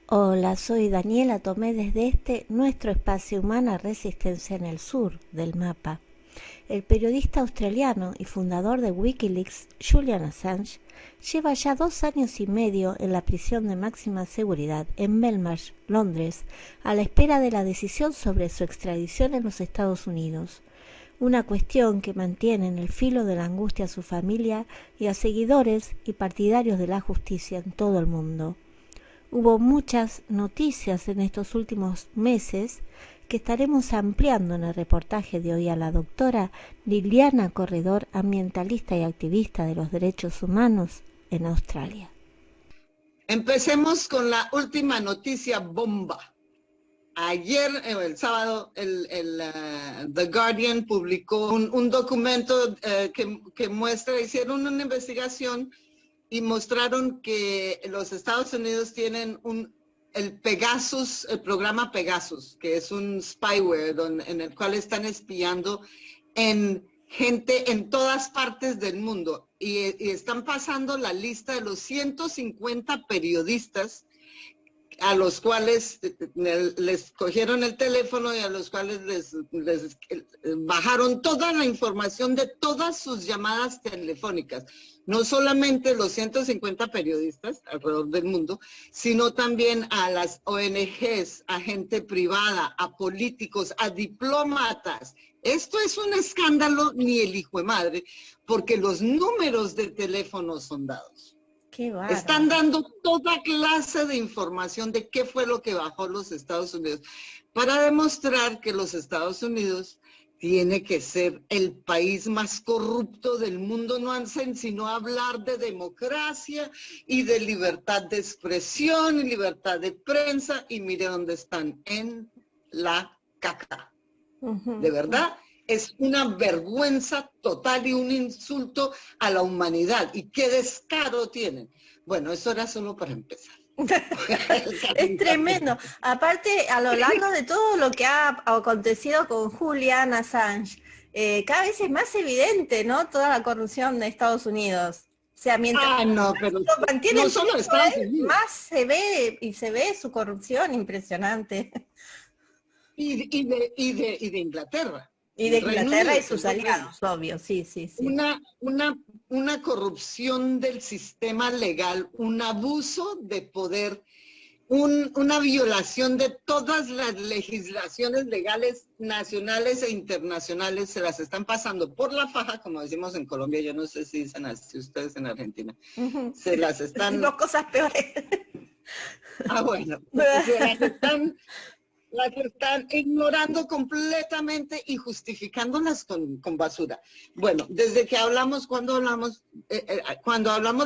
Hola, soy Daniela Tomé desde nuestro espacio Humana Resistencia en el Sur del mapa. El periodista australiano y fundador de Wikileaks, Julian Assange, lleva ya 2 años y medio en la prisión de máxima seguridad en Belmarsh, Londres, a la espera de la decisión sobre su extradición en los Estados Unidos. Una cuestión que mantiene en el filo de la angustia a su familia y a seguidores y partidarios de la justicia en todo el mundo. Hubo muchas noticias en estos últimos meses que estaremos ampliando en el reportaje de hoy a la doctora Liliana Corredor, ambientalista y activista de los derechos humanos en Australia. Empecemos con la última noticia bomba. Ayer, el sábado, The Guardian publicó un documento que muestra, hicieron una investigación y mostraron que los Estados Unidos tienen el Pegasus, el programa Pegasus, que es un spyware en el cual están espiando en gente en todas partes del mundo y están pasando la lista de los 150 periodistas a los cuales les cogieron el teléfono y a los cuales les bajaron toda la información de todas sus llamadas telefónicas. No solamente los 150 periodistas alrededor del mundo, sino también a las ONGs, a gente privada, a políticos, a diplomatas. Esto es un escándalo ni el hijo de madre, porque los números de teléfono son dados. Están dando toda clase de información de qué fue lo que bajó los Estados Unidos para demostrar que los Estados Unidos tiene que ser el país más corrupto del mundo. No hacen sino hablar de democracia y de libertad de expresión y libertad de prensa, y mire dónde están, en la caca. De verdad, es una vergüenza total y un insulto a la humanidad. ¿Y qué descaro tienen? Bueno, eso era solo para empezar. Es tremendo. Aparte, a lo largo de todo lo que ha acontecido con Julian Assange, cada vez es más evidente, ¿no? Toda la corrupción de Estados Unidos. O sea, mientras no, pero lo mantiene no solo Estados Unidos, más se ve su corrupción impresionante. Y de Inglaterra. Y de Inglaterra y sus aliados, obvio, sí. Una corrupción del sistema legal, un abuso de poder, una violación de todas las legislaciones legales nacionales e internacionales. Se las están pasando por la faja, como decimos en Colombia. Yo no sé si dicen así ustedes en Argentina. Se las están... Decimos cosas peores. Bueno, las están ignorando completamente y justificándolas con basura. Bueno, desde que hablamos, cuando hablamos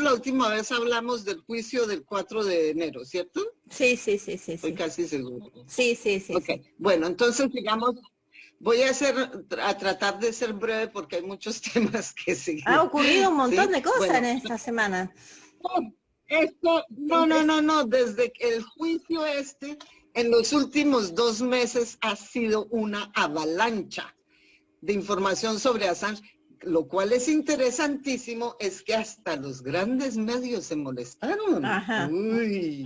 la última vez, hablamos del juicio del 4 de enero, ¿cierto? Sí. Estoy casi seguro. Sí. Okay. Bueno, entonces, digamos, voy a tratar de ser breve porque hay muchos temas que seguir. Ha ocurrido un montón de cosas en esta semana. No, desde el juicio en los últimos 2 meses ha sido una avalancha de información sobre Assange, lo cual es interesantísimo, es que hasta los grandes medios se molestaron. Ajá. Uy,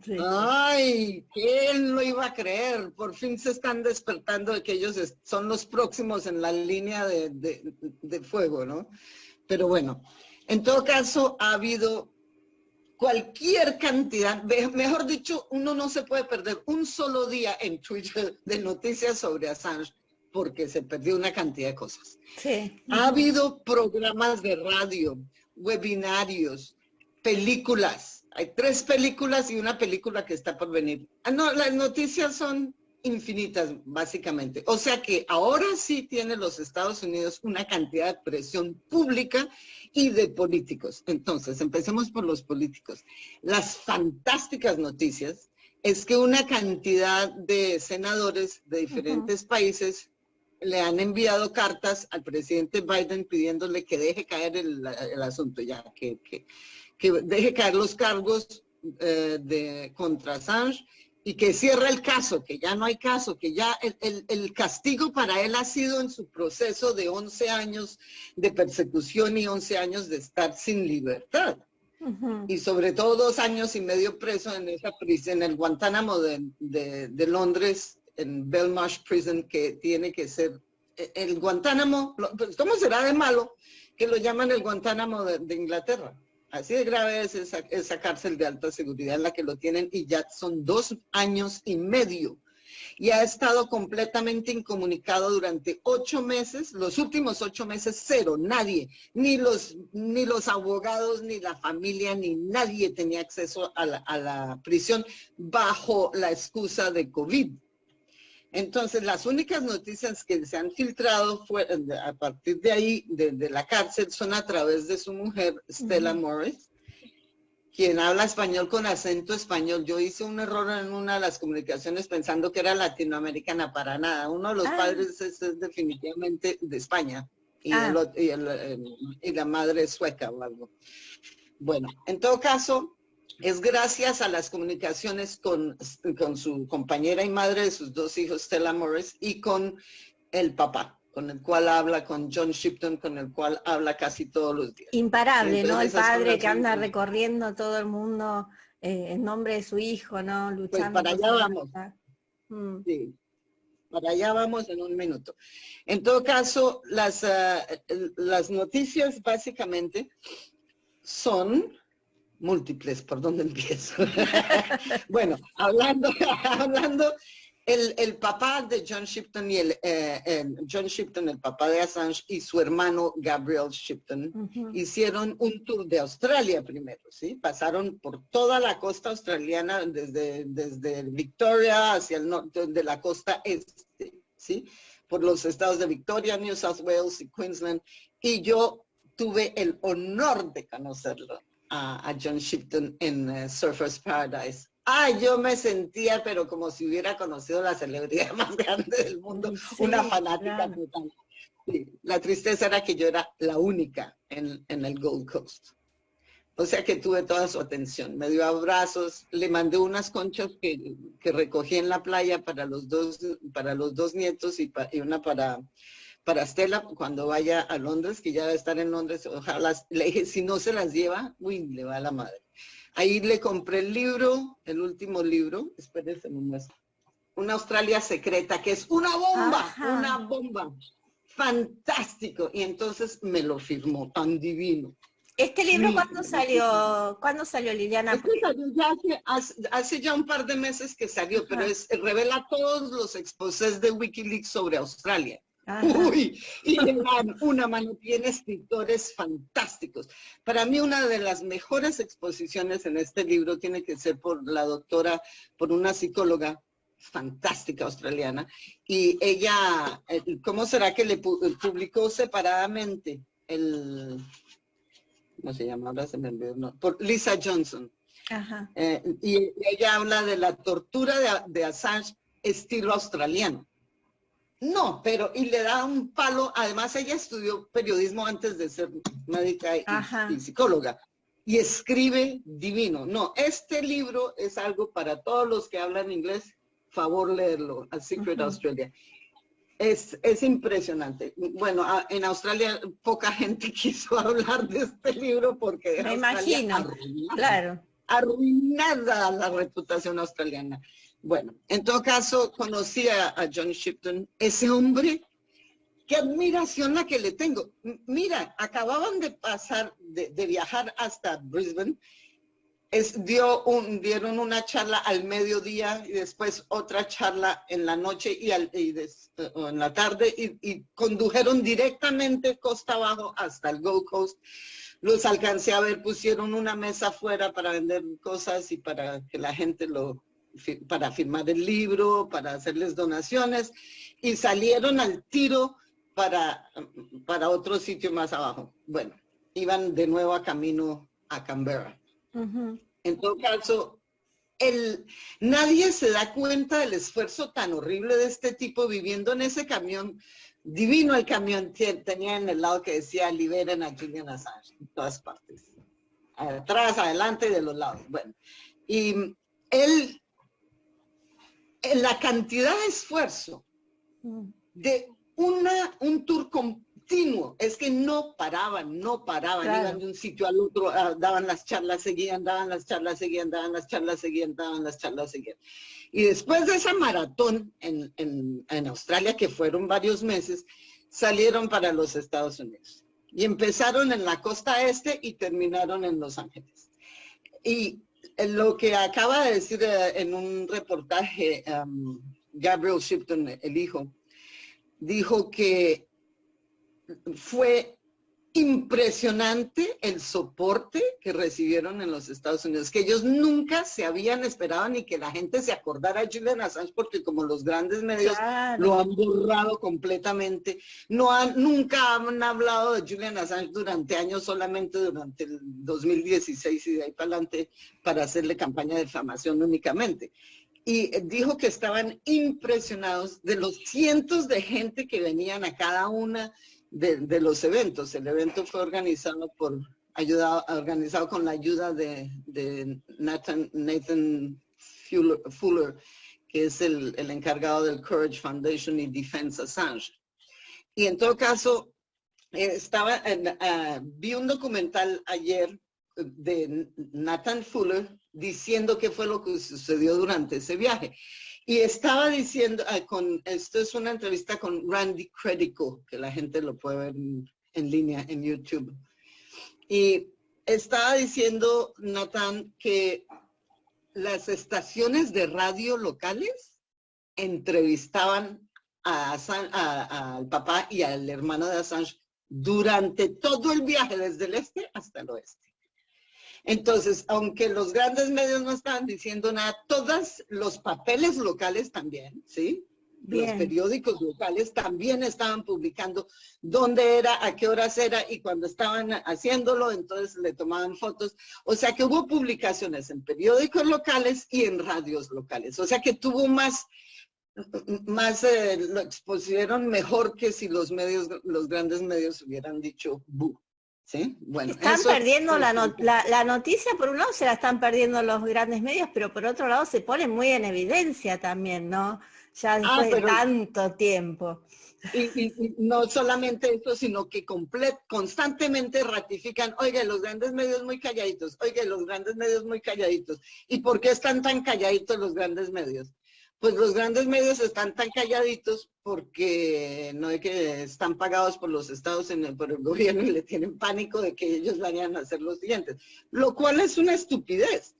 sí. Ay, ¿quién lo iba a creer? Por fin se están despertando de que ellos son los próximos en la línea de fuego, ¿no? Pero bueno, en todo caso ha habido cualquier cantidad, mejor dicho, uno no se puede perder un solo día en Twitter de noticias sobre Assange porque se perdió una cantidad de cosas. Sí. Ha habido programas de radio, webinarios, películas. Hay 3 películas y una película que está por venir. No, las noticias son infinitas, básicamente. O sea que ahora sí tienen los Estados Unidos una cantidad de presión pública y de políticos. Entonces, empecemos por los políticos. Las fantásticas noticias es que una cantidad de senadores de diferentes países le han enviado cartas al presidente Biden pidiéndole que deje caer el asunto ya, que deje caer los cargos contra Assange y que cierre el caso, que ya no hay caso, que ya el castigo para él ha sido en su proceso de 11 años de persecución y 11 años de estar sin libertad. y sobre todo 2 años y medio preso en esa prisión, en el Guantánamo de Londres, en Belmarsh Prison, que tiene que ser el Guantánamo. Pues, ¿cómo será de malo que lo llaman el Guantánamo de Inglaterra? Así de grave es esa cárcel de alta seguridad en la que lo tienen, y ya son 2 años y medio. Y ha estado completamente incomunicado durante 8 meses, los últimos 8 meses, cero, nadie, ni los abogados, ni la familia, ni nadie tenía acceso a la prisión bajo la excusa de COVID. Entonces, las únicas noticias que se han filtrado a partir de ahí, de la cárcel, son a través de su mujer, Stella Morris, quien habla español con acento español. Yo hice un error en una de las comunicaciones pensando que era latinoamericana, para nada. Uno de los padres es definitivamente de España y la madre es sueca o algo. Bueno, en todo caso, es gracias a las comunicaciones con su compañera y madre de sus 2 hijos, Stella Morris, y con el papá, con el cual habla, con John Shipton, con el cual habla casi todos los días. Imparable, ¿no? El padre que anda recorriendo todo el mundo en nombre de su hijo, ¿no? Luchando. Pues para allá vamos. Sí, para allá vamos en un minuto. En todo caso, las noticias básicamente son múltiples. ¿Por dónde empiezo? Bueno, hablando el papá de John Shipton y John Shipton, el papá de Assange, y su hermano Gabriel Shipton hicieron un tour de Australia primero, ¿sí? Pasaron por toda la costa australiana, desde Victoria hacia el norte de la costa este, ¿sí? Por los estados de Victoria, New South Wales y Queensland, y yo tuve el honor de conocerlo a John Shipton en Surfers Paradise. Yo me sentía, pero como si hubiera conocido la celebridad más grande del mundo, sí, una fanática total. Sí, la tristeza era que yo era la única en el Gold Coast. O sea que tuve toda su atención. Me dio abrazos, le mandé unas conchas que recogí en la playa para los dos nietos y una para Stella cuando vaya a Londres, que ya debe estar en Londres. Ojalá, le dije, si no se las lleva, uy, le va a la madre. Ahí le compré el libro, el último libro, espérense un mes, Una Australia Secreta, que es una bomba, fantástico. Y entonces me lo firmó, tan divino. ¿Este libro cuándo salió? ¿Cuándo salió, Liliana? Este salió ya hace ya un par de meses que salió, pero revela todos los exposés de Wikileaks sobre Australia. Uy, y le dan una mano, tiene escritores fantásticos. Para mí una de las mejores exposiciones en este libro tiene que ser por una psicóloga fantástica australiana, y ella, ¿cómo será que le publicó separadamente ¿cómo se llama? Ahora se me olvidó, no, por Lisa Johnson. Y ella habla de la tortura de Assange estilo australiano. No, y le da un palo. Además, ella estudió periodismo antes de ser médica y psicóloga. Y escribe divino. No, este libro es algo para todos los que hablan inglés. Favor leerlo, A Secret Australia. Es impresionante. Bueno, en Australia poca gente quiso hablar de este libro porque me imagino, claro, arruinada la reputación australiana. Bueno, en todo caso, conocí a John Shipton, ese hombre, qué admiración la que le tengo. Mira, acababan de viajar hasta Brisbane, dieron una charla al mediodía y después otra charla en la noche o en la tarde, y condujeron directamente costa abajo hasta el Gold Coast. Los alcancé a ver, pusieron una mesa afuera para vender cosas y para que la gente para firmar el libro, para hacerles donaciones, y salieron al tiro para otro sitio más abajo. Bueno, iban de nuevo a camino a Canberra. En todo caso, nadie se da cuenta del esfuerzo tan horrible de este tipo viviendo en ese camión. Divino el camión, tenía en el lado que decía liberen a Julian Assange, en todas partes. Atrás, adelante y de los lados. Bueno, y la cantidad de esfuerzo de un tour continuo, es que no paraban, Claro. iban de un sitio al otro, daban las charlas, seguían, daban las charlas, seguían, daban las charlas, seguían, daban las charlas, seguían. Y después de esa maratón en Australia, que fueron varios meses, salieron para los Estados Unidos. Y empezaron en la costa este y terminaron en Los Ángeles. Y lo que acaba de decir en un reportaje, Gabriel Shipton, el hijo, dijo que fue impresionante el soporte que recibieron en los Estados Unidos, que ellos nunca se habían esperado ni que la gente se acordara de Julian Assange, porque como los grandes medios Claro. lo han borrado completamente, nunca han hablado de Julian Assange durante años, solamente durante el 2016 y de ahí para adelante para hacerle campaña de difamación únicamente. Y dijo que estaban impresionados de los cientos de gente que venían a cada una de los eventos. El evento fue organizado organizado con la ayuda de Nathan Fuller, que es el encargado del Courage Foundation y Defense Assange. Y en todo caso, vi un documental ayer de Nathan Fuller diciendo qué fue lo que sucedió durante ese viaje. Y estaba diciendo, esto es una entrevista con Randy Credico, que la gente lo puede ver en línea en YouTube. Y estaba diciendo Nathan que las estaciones de radio locales entrevistaban al papá y al hermano de Assange durante todo el viaje, desde el este hasta el oeste. Entonces, aunque los grandes medios no estaban diciendo nada, todos los papeles locales también, ¿sí? Bien. Los periódicos locales también estaban publicando dónde era, a qué horas era, y cuando estaban haciéndolo, entonces le tomaban fotos. O sea que hubo publicaciones en periódicos locales y en radios locales. O sea que tuvo lo expusieron mejor que si los grandes medios hubieran dicho bu. ¿Sí? Bueno, están perdiendo la noticia, por un lado se la están perdiendo los grandes medios, pero por otro lado se pone muy en evidencia también, ¿no? Ya después de tanto tiempo. Y no solamente eso, sino que constantemente ratifican, oiga, los grandes medios muy calladitos, oiga, los grandes medios muy calladitos. ¿Y por qué están tan calladitos los grandes medios? Pues los grandes medios están tan calladitos porque no es que están pagados por los estados, por el gobierno, y le tienen pánico de que ellos vayan a hacer lo siguiente. Lo cual es una estupidez,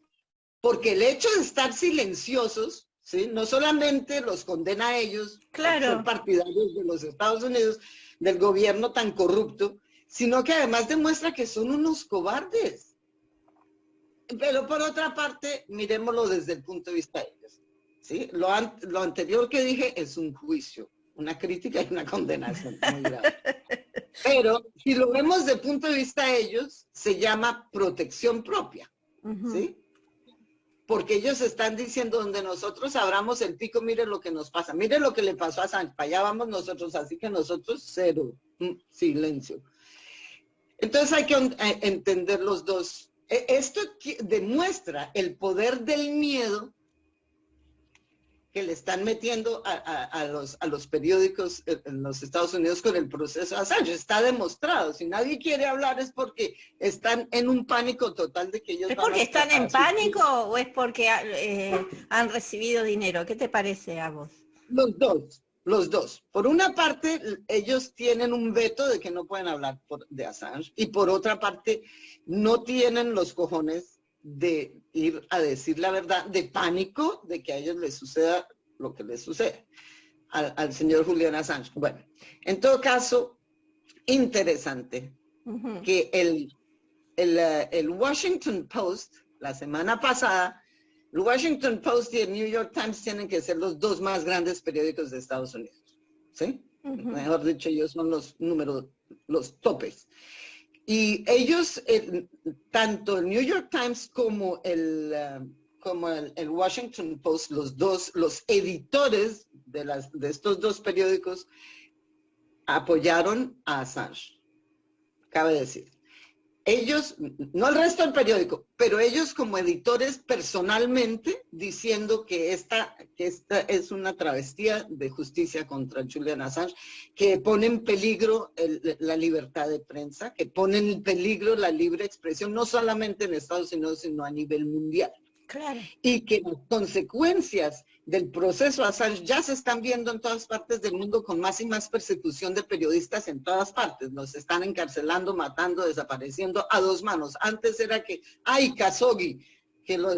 porque el hecho de estar silenciosos, ¿sí? No solamente los condena a ellos, claro, por ser partidarios de los Estados Unidos, del gobierno tan corrupto, sino que además demuestra que son unos cobardes. Pero por otra parte, miremoslo desde el punto de vista de ellos. ¿Sí? Lo anterior que dije es un juicio, una crítica y una condenación muy grave. Pero si lo vemos desde el punto de vista de ellos, se llama protección propia. ¿Sí? Porque ellos están diciendo, donde nosotros abramos el pico, mire lo que nos pasa. Mire lo que le pasó a Sánchez, para allá vamos nosotros, así que nosotros cero, silencio. Entonces hay que entender los dos. Esto demuestra el poder del miedo que le están metiendo a los periódicos en los Estados Unidos con el proceso Assange. Está demostrado. Si nadie quiere hablar es porque están en un pánico total de que ellos ¿Es porque están en pánico o es porque han recibido dinero? ¿Qué te parece a vos? Los dos. Por una parte, ellos tienen un veto de que no pueden hablar de Assange, y por otra parte, no tienen los cojones de ir a decir la verdad, de pánico de que a ellos les suceda lo que les sucede al señor Julian Assange. Bueno, en todo caso, interesante que el Washington Post, la semana pasada, el Washington Post y el New York Times tienen que ser los dos más grandes periódicos de Estados Unidos, ¿sí? Mejor dicho, ellos son los topes. Y ellos, tanto el New York Times como el Washington Post, los editores de estos dos periódicos, apoyaron a Assange, cabe decir. ellos, no el resto del periódico, pero ellos como editores personalmente diciendo que esta es una travestía de justicia contra Julian Assange, que pone en peligro la libertad de prensa, que pone en peligro la libre expresión, no solamente en Estados Unidos, sino a nivel mundial. Claro. Y que las consecuencias del proceso Assange ya se están viendo en todas partes del mundo con más y más persecución de periodistas en todas partes. Los están encarcelando, matando, desapareciendo a dos manos. Antes era que, ¡ay, Khashoggi! Que lo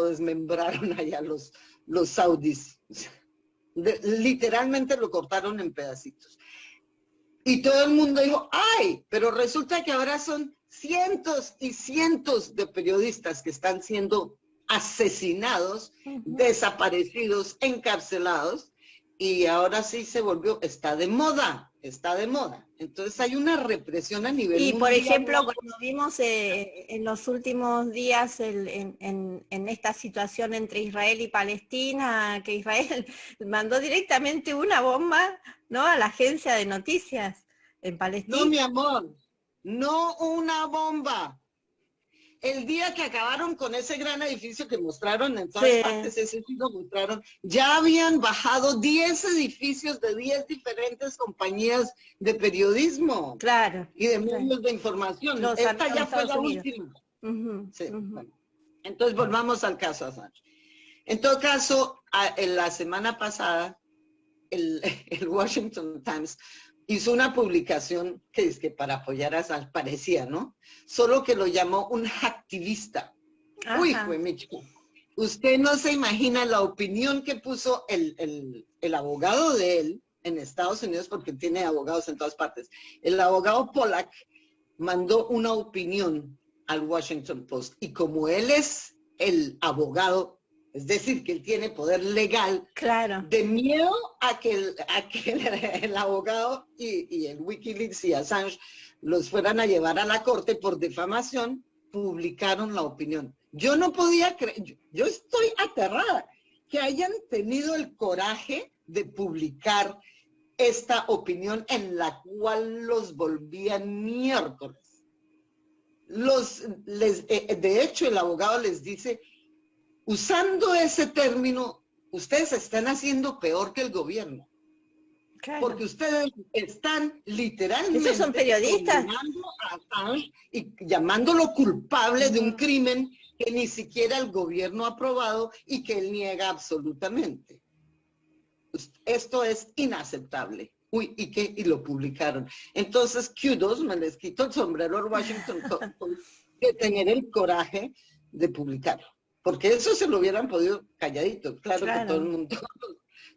desmembraron allá los saudis. Literalmente lo cortaron en pedacitos. Y todo el mundo dijo, ¡ay! Pero resulta que ahora son cientos y cientos de periodistas que están siendo asesinados, desaparecidos, encarcelados, y ahora sí se volvió, está de moda. Entonces hay una represión a nivel mundial. Y por ejemplo, cuando vimos en los últimos días en esta situación entre Israel y Palestina, que Israel mandó directamente una bomba, ¿no?, a la agencia de noticias en Palestina. No, mi amor, no una bomba. El día que acabaron con ese gran edificio que mostraron en todas partes, ese sí lo mostraron, ya habían bajado 10 edificios de 10 diferentes compañías de periodismo. Claro. Y de medios de información. Esta ya fue la última. Sí. Bueno. Entonces volvamos al caso Assange. En todo caso, en la semana pasada, el Washington Times hizo una publicación que es que para apoyar a Assange, parecía, ¿no? Solo que lo llamó un hacktivista. Ajá. Uy, fue Micho. Usted no se imagina la opinión que puso el abogado de él en Estados Unidos, porque tiene abogados en todas partes. El abogado Pollack mandó una opinión al Washington Post. Y como él es el abogado, es decir, que él tiene poder legal, claro, de miedo a que el abogado y el Wikileaks y Assange los fueran a llevar a la corte por difamación, publicaron la opinión. Yo no podía creer, yo estoy aterrada que hayan tenido el coraje de publicar esta opinión en la cual los volvían miércoles. De hecho, el abogado les dice, usando ese término, ustedes están haciendo peor que el gobierno. Claro. Porque ustedes están literalmente... ¿Esos son periodistas? A Assange y llamándolo culpable de un crimen que ni siquiera el gobierno ha aprobado y que él niega absolutamente. Esto es inaceptable. Uy, ¿y lo publicaron? Entonces, Q2 me les quito el sombrero al Washington Post de tener el coraje de publicarlo. Porque eso se lo hubieran podido calladito. Claro que todo el mundo,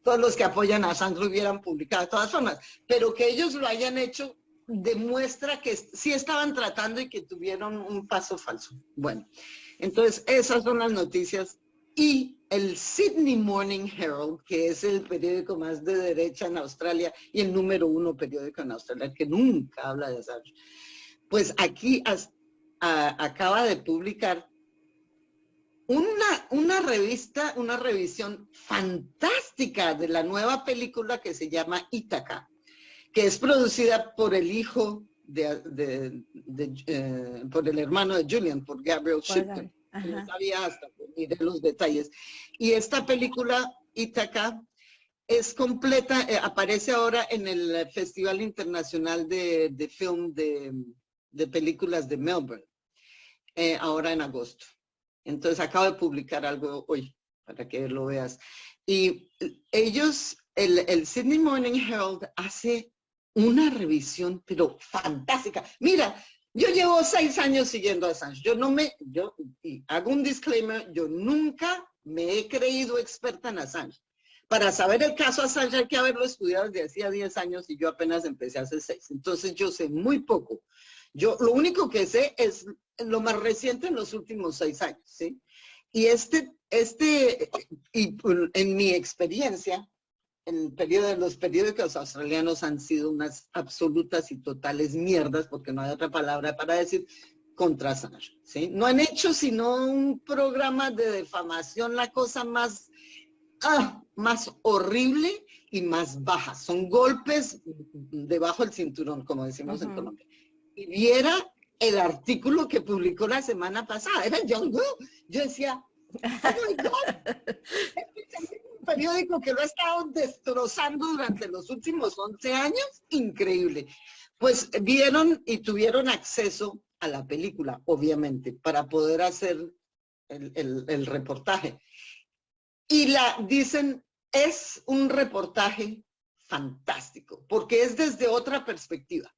todos los que apoyan a Assange lo hubieran publicado de todas formas. Pero que ellos lo hayan hecho demuestra que sí estaban tratando y que tuvieron un paso falso. Bueno, entonces esas son las noticias. Y el Sydney Morning Herald, que es el periódico más de derecha en Australia y el número 1 periódico en Australia, que nunca habla de Assange, pues aquí acaba de publicar una revisión fantástica de la nueva película que se llama Ítaca, que es producida por el hijo por el hermano de Julian, por Gabriel Shipton. No sabía hasta que miré los detalles. Y esta película, Ítaca, es completa, aparece ahora en el Festival Internacional de Film de Películas de Melbourne, ahora en agosto. Entonces acabo de publicar algo hoy, para que lo veas. Y ellos, el Sydney Morning Herald hace una revisión, pero fantástica. Mira, yo llevo 6 años siguiendo a Assange. Y hago un disclaimer, yo nunca me he creído experta en Assange. Para saber el caso Assange hay que haberlo estudiado desde hacía 10 años y yo apenas empecé hace 6. Entonces yo sé muy poco. Yo lo único que sé es lo más reciente en los últimos 6 años, ¿sí? Y en mi experiencia, los periódicos australianos han sido unas absolutas y totales mierdas, porque no hay otra palabra para decir, contra Assange, ¿sí? No han hecho sino un programa de defamación, la cosa más horrible y más baja. Son golpes debajo del cinturón, como decimos en Colombia. Y viera el artículo que publicó la semana pasada, era John Will. Yo decía, oh my God, un periódico que lo ha estado destrozando durante los últimos 11 años, increíble. Pues vieron y tuvieron acceso a la película, obviamente, para poder hacer el reportaje. Y dicen, es un reportaje fantástico, porque es desde otra perspectiva.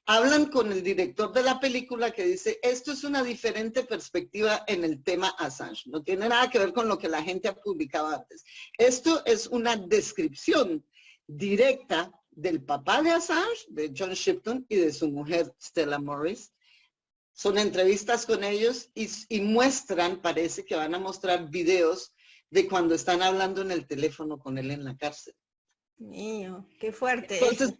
Hablan con el director de la película que dice, esto es una diferente perspectiva en el tema Assange. No tiene nada que ver con lo que la gente ha publicado antes. Esto es una descripción directa del papá de Assange, de John Shipton, y de su mujer Stella Morris. Son entrevistas con ellos y muestran, parece que van a mostrar videos de cuando están hablando en el teléfono con él en la cárcel. Mío, qué fuerte. Entonces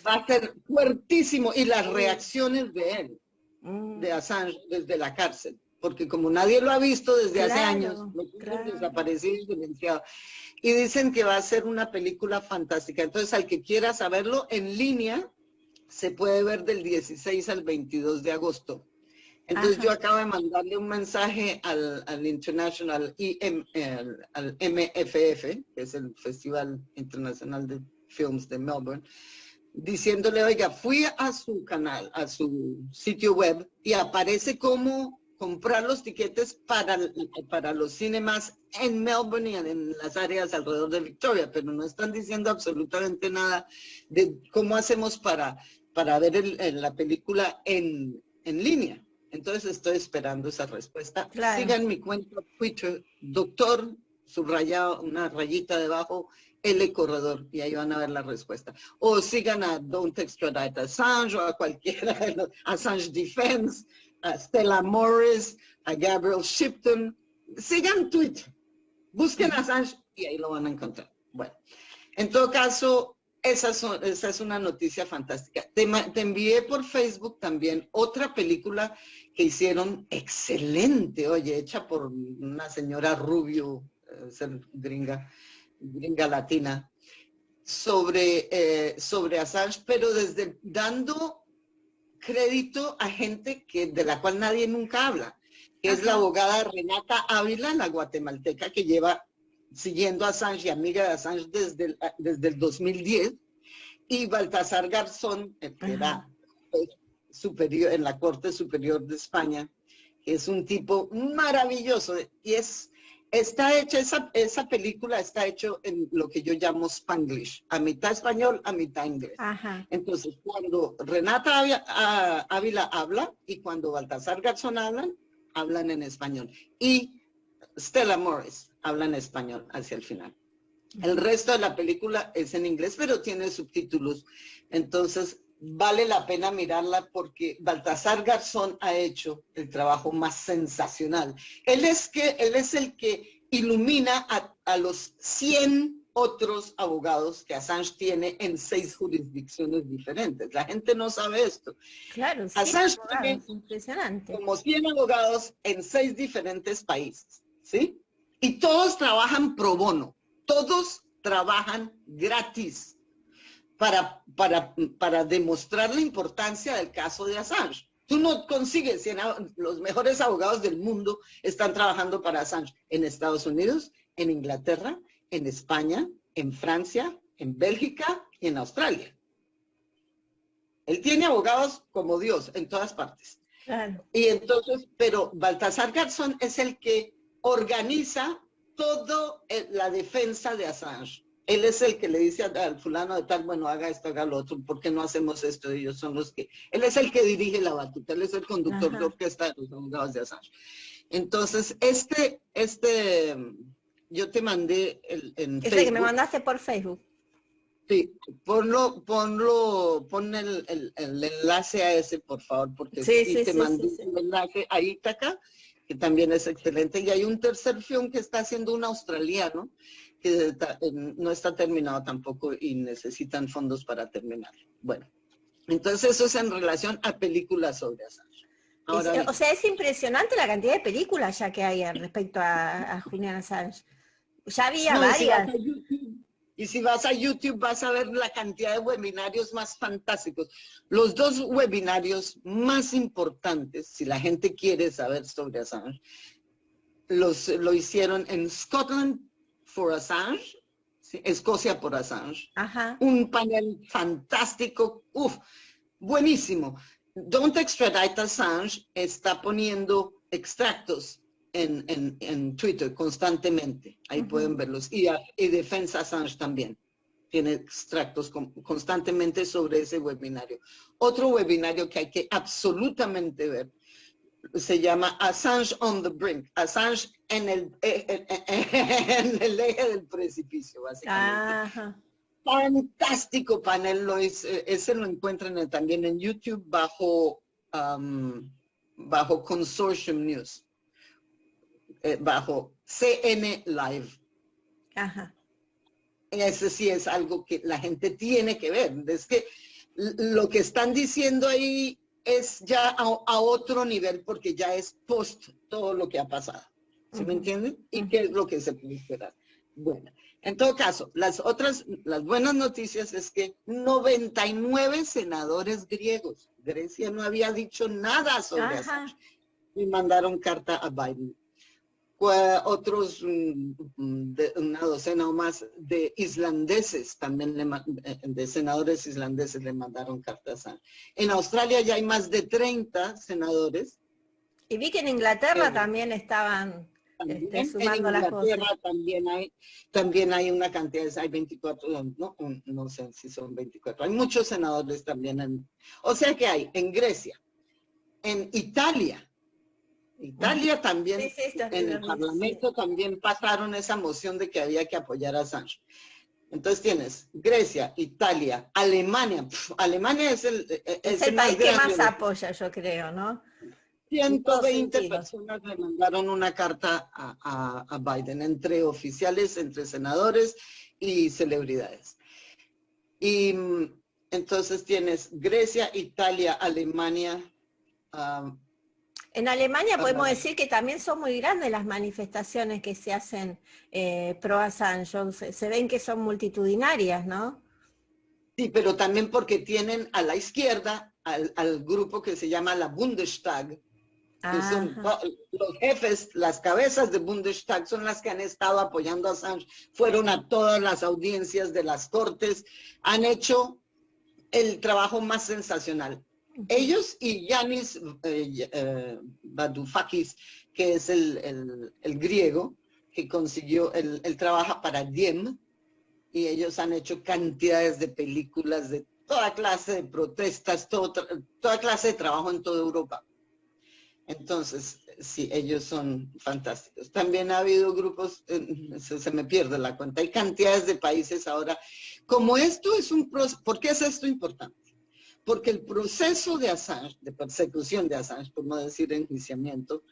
va a ser fuertísimo. Y las reacciones de él, de Assange, desde la cárcel. Porque como nadie lo ha visto desde hace años, los desaparecidos y silenciados. Y dicen que va a ser una película fantástica. Entonces, al que quiera saberlo, en línea, se puede ver del 16 al 22 de agosto. Entonces yo acabo de mandarle un mensaje al International, al MFF, que es el Festival Internacional de Films de Melbourne, diciéndole, oiga, fui a su canal, a su sitio web, y aparece cómo comprar los tiquetes para los cinemas en Melbourne y en las áreas alrededor de Victoria, pero no están diciendo absolutamente nada de cómo hacemos para ver la película en línea. Entonces estoy esperando esa respuesta. Claro. Sigan mi cuenta Twitter, doctor, subrayado, una rayita debajo, L Corredor, y ahí van a ver la respuesta. O sigan a Don't Extradite Assange, o a cualquiera de los, Assange Defense, a Stella Morris, a Gabriel Shipton. Sigan Twitter, busquen a Assange y ahí lo van a encontrar. Bueno, en todo caso, esa es una noticia fantástica. Te envié por Facebook también otra película que hicieron excelente, oye, hecha por una señora Rubio, gringa latina, sobre Assange, pero dando crédito a gente de la cual nadie nunca habla, que es la abogada Renata Ávila, la guatemalteca, que lleva siguiendo a Assange y amiga de Assange desde el 2010, y Baltasar Garzón, el que era superior en la Corte Superior de España, que es un tipo maravilloso, y está hecha, esa película está hecho en lo que yo llamo Spanglish, a mitad español, a mitad inglés. Entonces, cuando Renata Ávila habla y cuando Baltasar Garzón hablan en español. Y Stella Morris habla en español hacia el final. El resto de la película es en inglés, pero tiene subtítulos. Entonces, vale la pena mirarla porque Baltasar Garzón ha hecho el trabajo más sensacional. Él es el que ilumina a los 100 otros abogados que Assange tiene en 6 jurisdicciones diferentes. La gente no sabe esto. Claro, sí, Assange tiene impresionante. Como 100 abogados en 6 diferentes países, ¿sí? Y todos trabajan pro bono, todos trabajan gratis para demostrar la importancia del caso de Assange. Tú no consigues, los mejores abogados del mundo están trabajando para Assange en Estados Unidos, en Inglaterra, en España, en Francia, en Bélgica y en Australia. Él tiene abogados como Dios en todas partes. Claro. Y entonces, pero Baltasar Garzón es el que organiza toda la defensa de Assange. Él es el que le dice al fulano de tal, bueno, haga esto, haga lo otro, ¿por qué no hacemos esto? Ellos son los que... Él es el que dirige la batuta, él es el conductor de orquesta de los abogados de Assange. Entonces, yo te mandé en Facebook. Ese que me mandaste por Facebook. Sí, pon el enlace a ese, por favor, porque te mandé el enlace a Ítaca, que también es excelente, y hay un tercer film que está haciendo un australiano, que no está terminado tampoco y necesitan fondos para terminarlo. Bueno, entonces eso es en relación a películas sobre Assange. Ahora, o sea, es impresionante la cantidad de películas ya que hay respecto a Julian Assange. Ya había varias. Y si vas a YouTube vas a ver la cantidad de webinarios más fantásticos. Los dos webinarios más importantes, si la gente quiere saber sobre Assange, lo hicieron en Scotland for Assange, ¿sí? Escocia por Assange. Ajá. Un panel fantástico, buenísimo. Don't Extradite Assange está poniendo extractos en Twitter constantemente. Ahí pueden verlos. Y Defensa Assange también tiene extractos constantemente sobre ese webinario. Otro webinario que hay que absolutamente ver se llama Assange on the Brink. Assange en el eje del precipicio, básicamente. Ajá. Fantástico panel, ese lo encuentran también en YouTube bajo Consortium News, bajo CN Live. Ajá. Ese sí es algo que la gente tiene que ver. Es que lo que están diciendo ahí es ya a otro nivel porque ya es post todo lo que ha pasado. ¿Sí me entienden? ¿Y qué es lo que se puede esperar? Bueno, en todo caso, las buenas noticias es que 99 senadores griegos, Grecia no había dicho nada sobre Assange, y mandaron carta a Biden. Otros, una docena o más de islandeses, también de senadores islandeses le mandaron cartas a. En Australia ya hay más de 30 senadores. Y vi que en Inglaterra también estaban sumando las voces. En Inglaterra también hay una cantidad, hay 24, no sé si son 24. Hay muchos senadores también. O sea que hay en Grecia, en Italia también, sí, en el Parlamento también pasaron esa moción de que había que apoyar a Assange. Entonces tienes Grecia, Italia, Alemania. Alemania es el país que más apoya, yo creo, ¿no? 120 personas le mandaron una carta a Biden, entre oficiales, entre senadores y celebridades. Y entonces tienes Grecia, Italia, Alemania. En Alemania podemos decir que también son muy grandes las manifestaciones que se hacen pro Assange. Se ven que son multitudinarias, ¿no? Sí, pero también porque tienen a la izquierda al grupo que se llama la Bundestag, que son los jefes, las cabezas de Bundestag son las que han estado apoyando a Assange. Fueron a todas las audiencias de las cortes, han hecho el trabajo más sensacional. Ellos y Yanis Varoufakis, que es el griego, que consiguió, él trabaja para Diem, y ellos han hecho cantidades de películas de toda clase de protestas, toda clase de trabajo en toda Europa. Entonces, sí, ellos son fantásticos. También ha habido grupos, se me pierde la cuenta, hay cantidades de países ahora. Como esto es un proceso, ¿por qué es esto importante? Porque el proceso de Assange, de persecución de Assange, por no decir enjuiciamiento,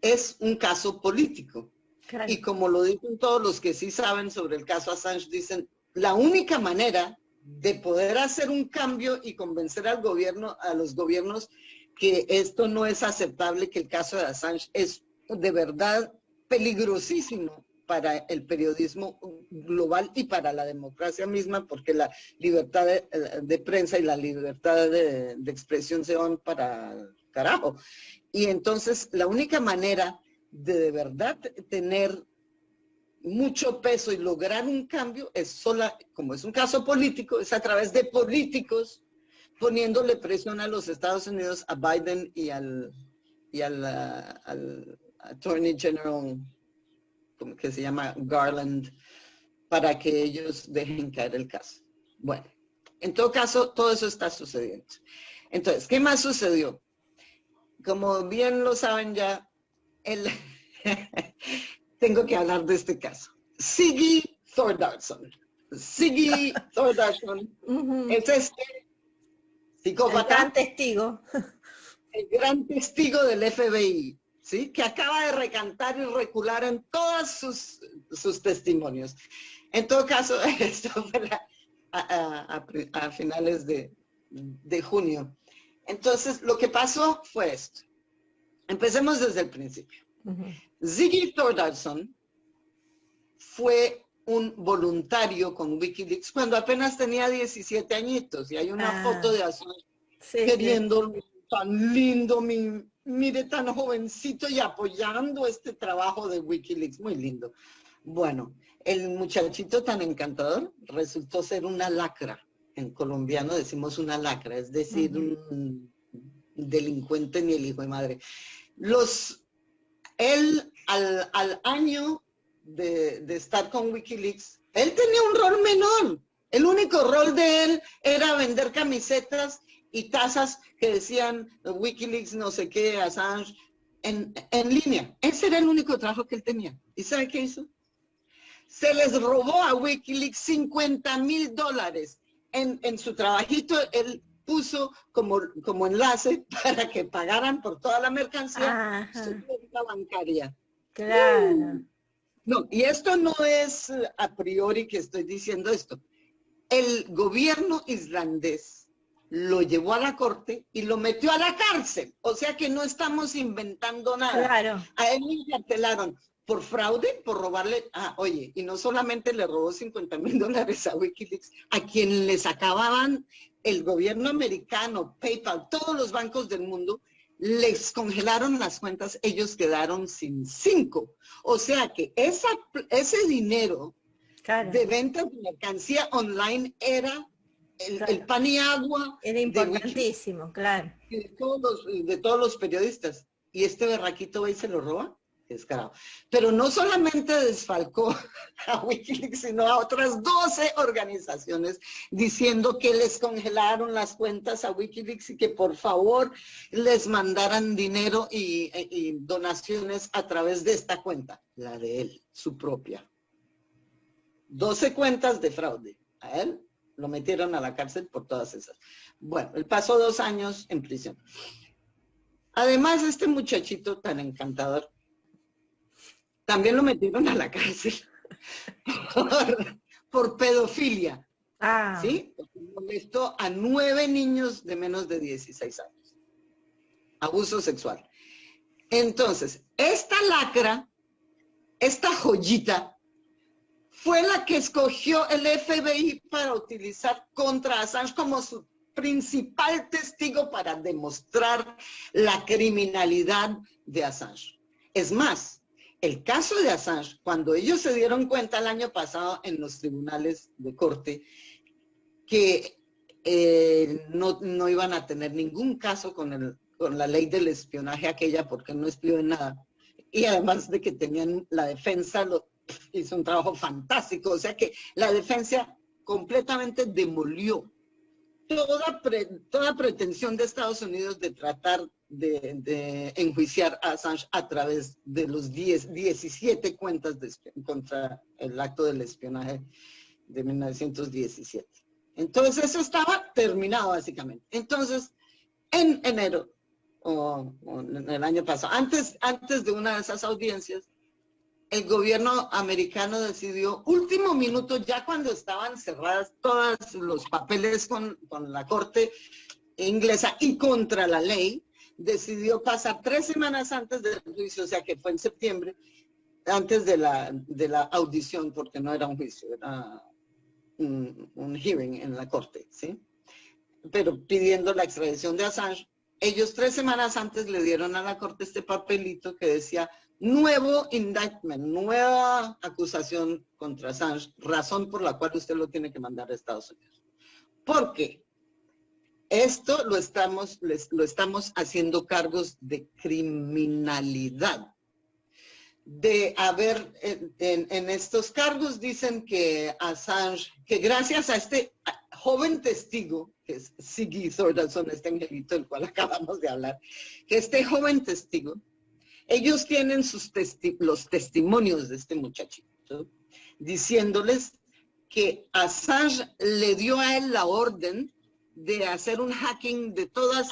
es un caso político. Claro. Y como lo dicen todos los que sí saben sobre el caso Assange, dicen, la única manera de poder hacer un cambio y convencer al gobierno, a los gobiernos, que esto no es aceptable, que el caso de Assange es de verdad peligrosísimo para el periodismo global y para la democracia misma, porque la libertad de prensa y la libertad de expresión se van para el carajo. Y entonces la única manera de verdad tener mucho peso y lograr un cambio es sola, como es un caso político, es a través de políticos poniéndole presión a los Estados Unidos, a Biden y al Attorney General, como que se llama Garland, para que ellos dejen caer el caso. Bueno, en todo caso, todo eso está sucediendo. Entonces, ¿qué más sucedió? Como bien lo saben ya, tengo que hablar de este caso. Siggy Thordarson. Siggy Thordarson es este psicópata. El gran testigo. El gran testigo del FBI, ¿sí? Que acaba de recantar y recular en todos sus testimonios. En todo caso, esto fue a finales de junio. Entonces, lo que pasó fue esto. Empecemos desde el principio. Siggy Thordarson fue un voluntario con Wikileaks cuando apenas tenía 17 añitos, y hay una foto de Assange queriendo, tan lindo, mire tan jovencito y apoyando este trabajo de Wikileaks, muy lindo. Bueno, el muchachito tan encantador resultó ser una lacra. En colombiano decimos una lacra, es decir, un delincuente ni el hijo de madre. Él al año de estar con Wikileaks, él tenía un rol menor. El único rol de él era vender camisetas y tazas que decían Wikileaks no sé qué, Assange, en línea. Ese era el único trabajo que él tenía. ¿Y sabe qué hizo? Se les robó a Wikileaks $50,000. En su trabajito, él puso como enlace para que pagaran por toda la mercancía su cuenta bancaria. Claro. No, y esto no es a priori que estoy diciendo esto. El gobierno islandés lo llevó a la corte y lo metió a la cárcel. O sea que no estamos inventando nada. Claro. A él le encarcelaron por fraude, por robarle, oye, y no solamente le robó $50,000 a Wikileaks, a quien les acababan el gobierno americano, PayPal, todos los bancos del mundo, les congelaron las cuentas, ellos quedaron sin 5. O sea que ese dinero de ventas de mercancía online era el pan y agua. Era importantísimo, claro. De todos los periodistas. Y este berraquito va y se lo roba. Descarado. Pero no solamente desfalcó a Wikileaks, sino a otras 12 organizaciones diciendo que les congelaron las cuentas a Wikileaks y que por favor les mandaran dinero y donaciones a través de esta cuenta, la de él, su propia. 12 cuentas de fraude. A él lo metieron a la cárcel por todas esas. Bueno, él pasó 2 años en prisión. Además, este muchachito tan encantador, también lo metieron a la cárcel por pedofilia. ¿Sí? Porque molestó a 9 niños de menos de 16 años. Abuso sexual. Entonces, esta lacra, esta joyita, fue la que escogió el FBI para utilizar contra Assange como su principal testigo para demostrar la criminalidad de Assange. Es más, el caso de Assange, cuando ellos se dieron cuenta el año pasado en los tribunales de corte que no iban a tener ningún caso con la ley del espionaje aquella, porque no espió en nada, y además de que tenían la defensa, hizo un trabajo fantástico, o sea que la defensa completamente demolió toda pretensión de Estados Unidos de tratar de enjuiciar a Assange a través de los 17 cuentas contra el acto del espionaje de 1917. Entonces eso estaba terminado básicamente. Entonces, en enero, o en el año pasado, antes de una de esas audiencias, el gobierno americano decidió, último minuto, ya cuando estaban cerradas todos los papeles con la corte inglesa y contra la ley, decidió pasar 3 semanas antes del juicio, o sea que fue en septiembre, antes de la audición, porque no era un juicio, era un hearing en la corte, ¿sí? Pero pidiendo la extradición de Assange, ellos 3 semanas antes le dieron a la corte este papelito que decía nuevo indictment, nueva acusación contra Assange, razón por la cual usted lo tiene que mandar a Estados Unidos. ¿Por qué? Esto lo estamos haciendo cargos de criminalidad. De haber, en estos cargos dicen que Assange, que gracias a este joven testigo, que es Siggy Thordarson, este angelito del cual acabamos de hablar, que este joven testigo, ellos tienen los testimonios de este muchachito, diciéndoles que Assange le dio a él la orden de hacer un hacking de todos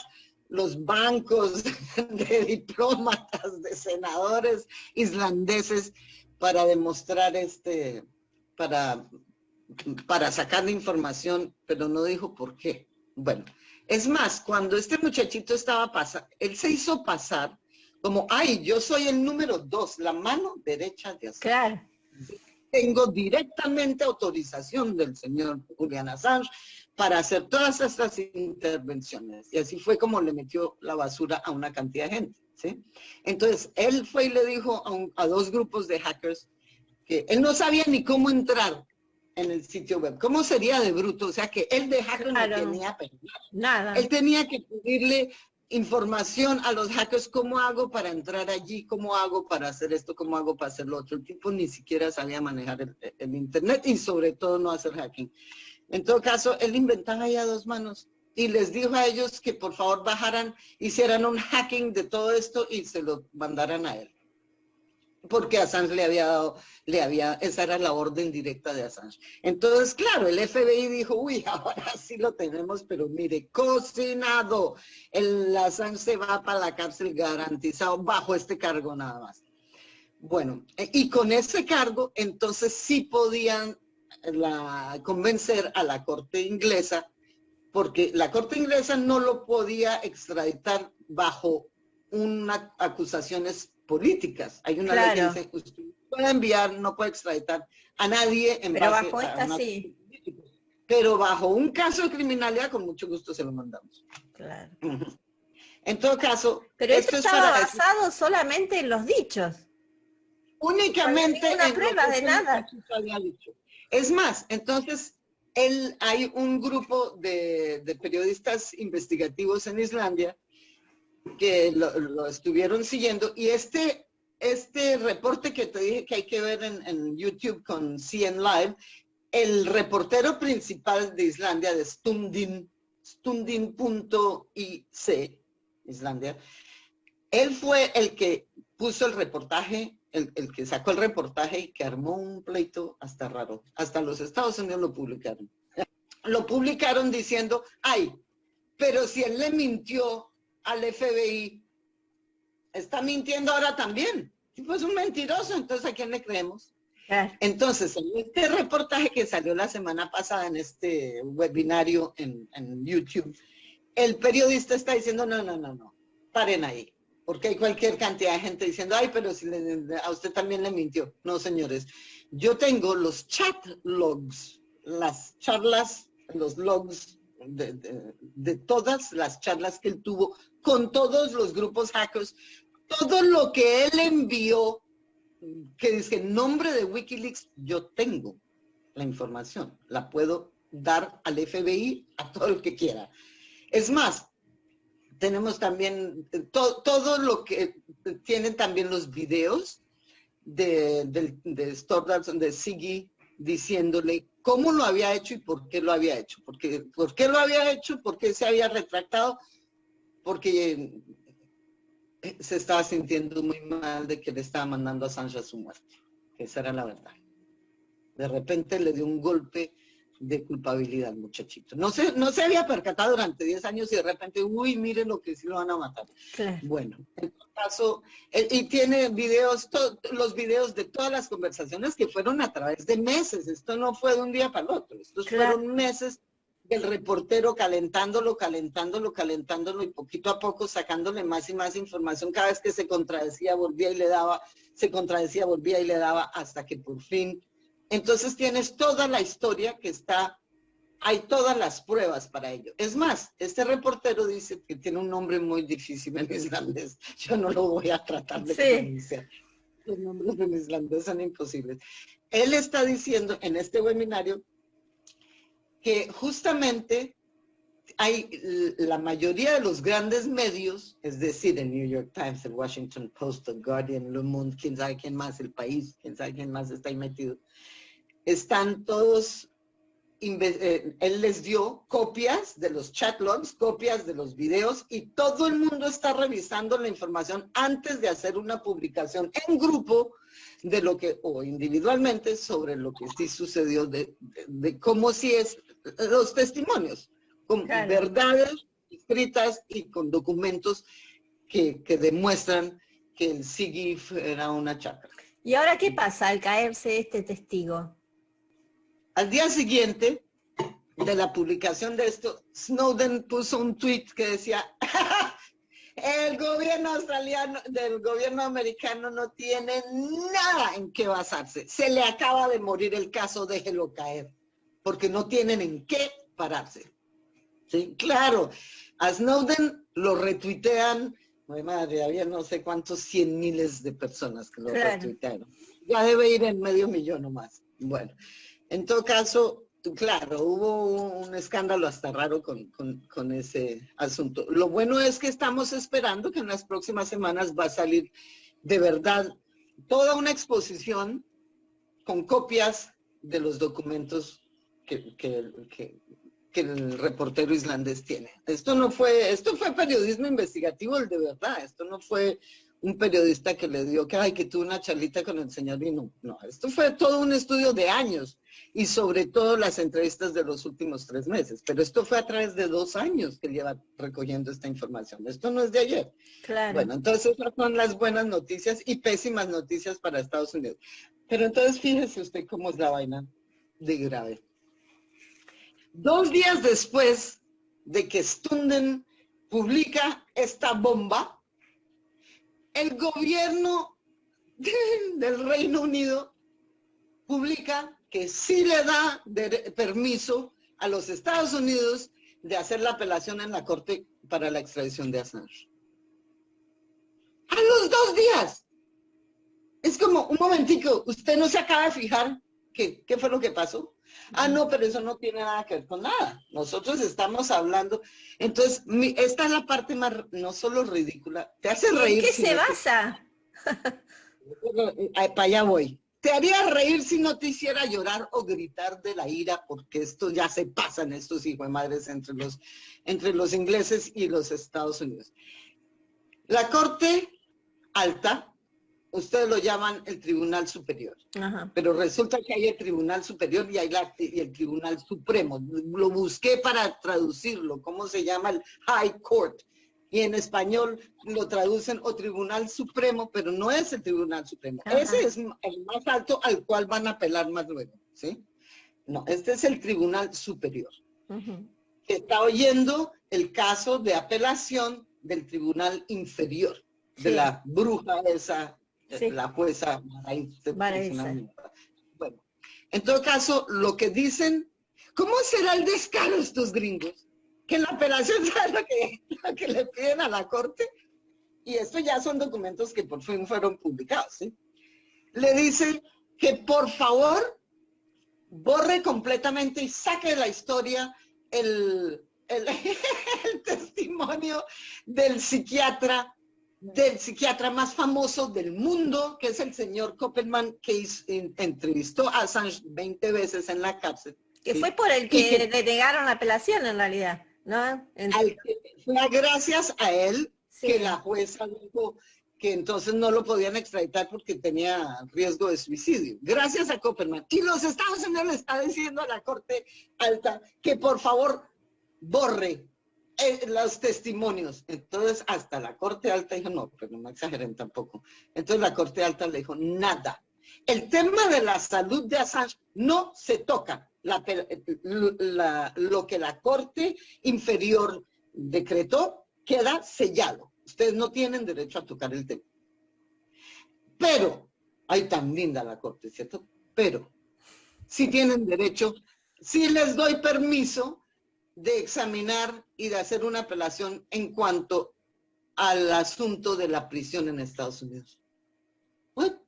los bancos, de diplomatas, de senadores islandeses para demostrar para sacar la información, pero no dijo por qué. Bueno, es más, cuando este muchachito estaba pasando, él se hizo pasar como, ay, yo soy el número 2, la mano derecha de Assange. Claro. tengo directamente autorización del señor Julian Assange para hacer todas estas intervenciones. Y así fue como le metió la basura a una cantidad de gente, ¿sí? Entonces, él fue y le dijo a dos grupos de hackers que él no sabía ni cómo entrar en el sitio web. ¿Cómo sería de bruto? O sea, que él de hacker no tenía nada. Él tenía que pedirle información a los hackers, ¿cómo hago para entrar allí? ¿Cómo hago para hacer esto? ¿Cómo hago para hacer lo otro? El tipo ni siquiera sabía manejar el internet y sobre todo no hacer hacking. En todo caso, él inventaba ya dos manos y les dijo a ellos que por favor bajaran, hicieran un hacking de todo esto y se lo mandaran a él. Porque Assange esa era la orden directa de Assange. Entonces, claro, el FBI dijo, uy, ahora sí lo tenemos, pero mire, cocinado. El Assange se va para la cárcel garantizado bajo este cargo nada más. Bueno, y con ese cargo, entonces sí podían convencer a la corte inglesa, porque la corte inglesa no lo podía extraditar bajo unas acusaciones políticas. Hay una ley que dice, usted puede enviar, no puede extraditar a nadie en pero base bajo esta sí. Pero bajo un caso de criminalidad, con mucho gusto se lo mandamos. Claro. En todo caso... Pero esto estaba basado solamente en los dichos. Únicamente en la prueba de nada. Es más, entonces, hay un grupo de periodistas investigativos en Islandia que lo estuvieron siguiendo, y este reporte que te dije que hay que ver en YouTube con CN Live, el reportero principal de Islandia, de Stundin.ic, Islandia, él fue el que puso el reportaje, el que sacó el reportaje y que armó un pleito hasta raro. Hasta los Estados Unidos lo publicaron. Lo publicaron diciendo, ay, pero si él le mintió al FBI, está mintiendo ahora también. Tipo, es un mentiroso, entonces ¿a quién le creemos? Entonces, en este reportaje que salió la semana pasada en este webinario en YouTube, el periodista está diciendo, no, paren ahí. Porque hay cualquier cantidad de gente diciendo, ay, pero si a usted también le mintió. No, señores. Yo tengo los chat logs, las charlas, los logs de todas las charlas que él tuvo con todos los grupos hackers. Todo lo que él envió, que dice en nombre de Wikileaks, yo tengo la información. La puedo dar al FBI, a todo el que quiera. Es más, tenemos también todo lo que tienen también los videos de Stordalen, de Siggy, diciéndole cómo lo había hecho y por qué lo había hecho. ¿Por qué lo había hecho? ¿Por qué se había retractado? Porque se estaba sintiendo muy mal de que le estaba mandando a Assange a su muerte. Esa era la verdad. De repente le dio un golpe de culpabilidad, muchachito. No se había percatado durante 10 años y de repente, uy, mire lo que sí lo van a matar. Claro. Bueno, en todo caso, y tiene videos, los videos de todas las conversaciones que fueron a través de meses. Esto no fue de un día para el otro. Estos fueron meses del reportero calentándolo y poquito a poco sacándole más y más información. Cada vez que se contradecía, volvía y le daba, se contradecía, volvía y le daba, hasta que por fin... Entonces tienes toda la historia que está, hay todas las pruebas para ello. Es más, este reportero dice que tiene un nombre muy difícil en islandés. Yo no lo voy a tratar de pronunciar. Los nombres en islandés son imposibles. Él está diciendo en este webinario que justamente hay la mayoría de los grandes medios, es decir, el New York Times, el Washington Post, el Guardian, Le Monde, quién sabe quién más, El País, quién sabe quién más está ahí metido, están todos, él les dio copias de los chat logs, copias de los videos, y todo el mundo está revisando la información antes de hacer una publicación en grupo de lo que, o individualmente, sobre lo que sí sucedió, de cómo sí es los testimonios, con verdades escritas y con documentos que demuestran que el SIGIF era una chacra. ¿Y ahora qué pasa al caerse este testigo? Al día siguiente de la publicación de esto, Snowden puso un tweet que decía, El gobierno australiano, del gobierno americano no tiene nada en qué basarse. Se le acaba de morir el caso, déjelo caer, porque no tienen en qué pararse. ¿Sí? Claro, a Snowden lo retuitean, ay madre, había no sé cuántos 100,000 de personas que lo retuitearon. Ya debe ir en 500,000 o más. Bueno, en todo caso, claro, hubo un escándalo hasta raro con ese asunto. Lo bueno es que estamos esperando que en las próximas semanas va a salir de verdad toda una exposición con copias de los documentos que el reportero islandés tiene. Esto fue periodismo investigativo el de verdad, esto no fue un periodista que le dio que tuvo una charlita con el señor y no, esto fue todo un estudio de años y sobre todo las entrevistas de los últimos 3 meses, pero esto fue a través de 2 años que lleva recogiendo esta información, esto no es de ayer. Claro. Bueno, entonces esas son las buenas noticias y pésimas noticias para Estados Unidos. Pero entonces fíjese usted cómo es la vaina de grave. 2 días después de que Snowden publica esta bomba, el gobierno del Reino Unido publica que sí le da permiso a los Estados Unidos de hacer la apelación en la Corte para la extradición de Assange. ¡A los 2 días! Es como, un momentico, ¿usted no se acaba de fijar qué fue lo que pasó? Ah, no, pero eso no tiene nada que ver con nada. Nosotros estamos hablando. Entonces, esta es la parte más, no solo ridícula, te hace reír. ¿En qué se basa? Para allá voy. Te haría reír si no te hiciera llorar o gritar de la ira, porque esto ya se pasan estos hijos de madres entre los ingleses y los Estados Unidos. La Corte Alta, ustedes lo llaman el Tribunal Superior, pero resulta que hay el Tribunal Superior y hay el Tribunal Supremo. Lo busqué para traducirlo, ¿cómo se llama? El High Court. Y en español lo traducen o Tribunal Supremo, pero no es el Tribunal Supremo. Ese es el más alto al cual van a apelar más luego, ¿sí? No, este es el Tribunal Superior. Que está oyendo el caso de apelación del Tribunal Inferior, de la bruja esa, la jueza Maraíza. Bueno, en todo caso, lo que dicen, ¿cómo será el descaro de estos gringos? Que en la apelación, ¿sabes lo que le piden a la Corte? Y esto ya son documentos que por fin fueron publicados, ¿sí? Le dicen que por favor borre completamente y saque de la historia el testimonio del psiquiatra más famoso del mundo, que es el señor Koppelman, que entrevistó a Assange 20 veces en la cárcel. Que ¿sí? Fue por el que le negaron la apelación en realidad, ¿no? Fue gracias a él que la jueza dijo que entonces no lo podían extraditar porque tenía riesgo de suicidio. Gracias a Koppelman. Y los Estados Unidos le está diciendo a la Corte Alta que por favor borre los testimonios. Entonces hasta la Corte Alta dijo, no, pero no exageren tampoco. Entonces la Corte Alta le dijo, nada. El tema de la salud de Assange no se toca. Lo que la Corte Inferior decretó queda sellado. Ustedes no tienen derecho a tocar el tema. Pero, ay, tan linda la Corte, ¿cierto? Pero, sí tienen derecho, sí les doy permiso de examinar y de hacer una apelación en cuanto al asunto de la prisión en Estados Unidos. Bueno,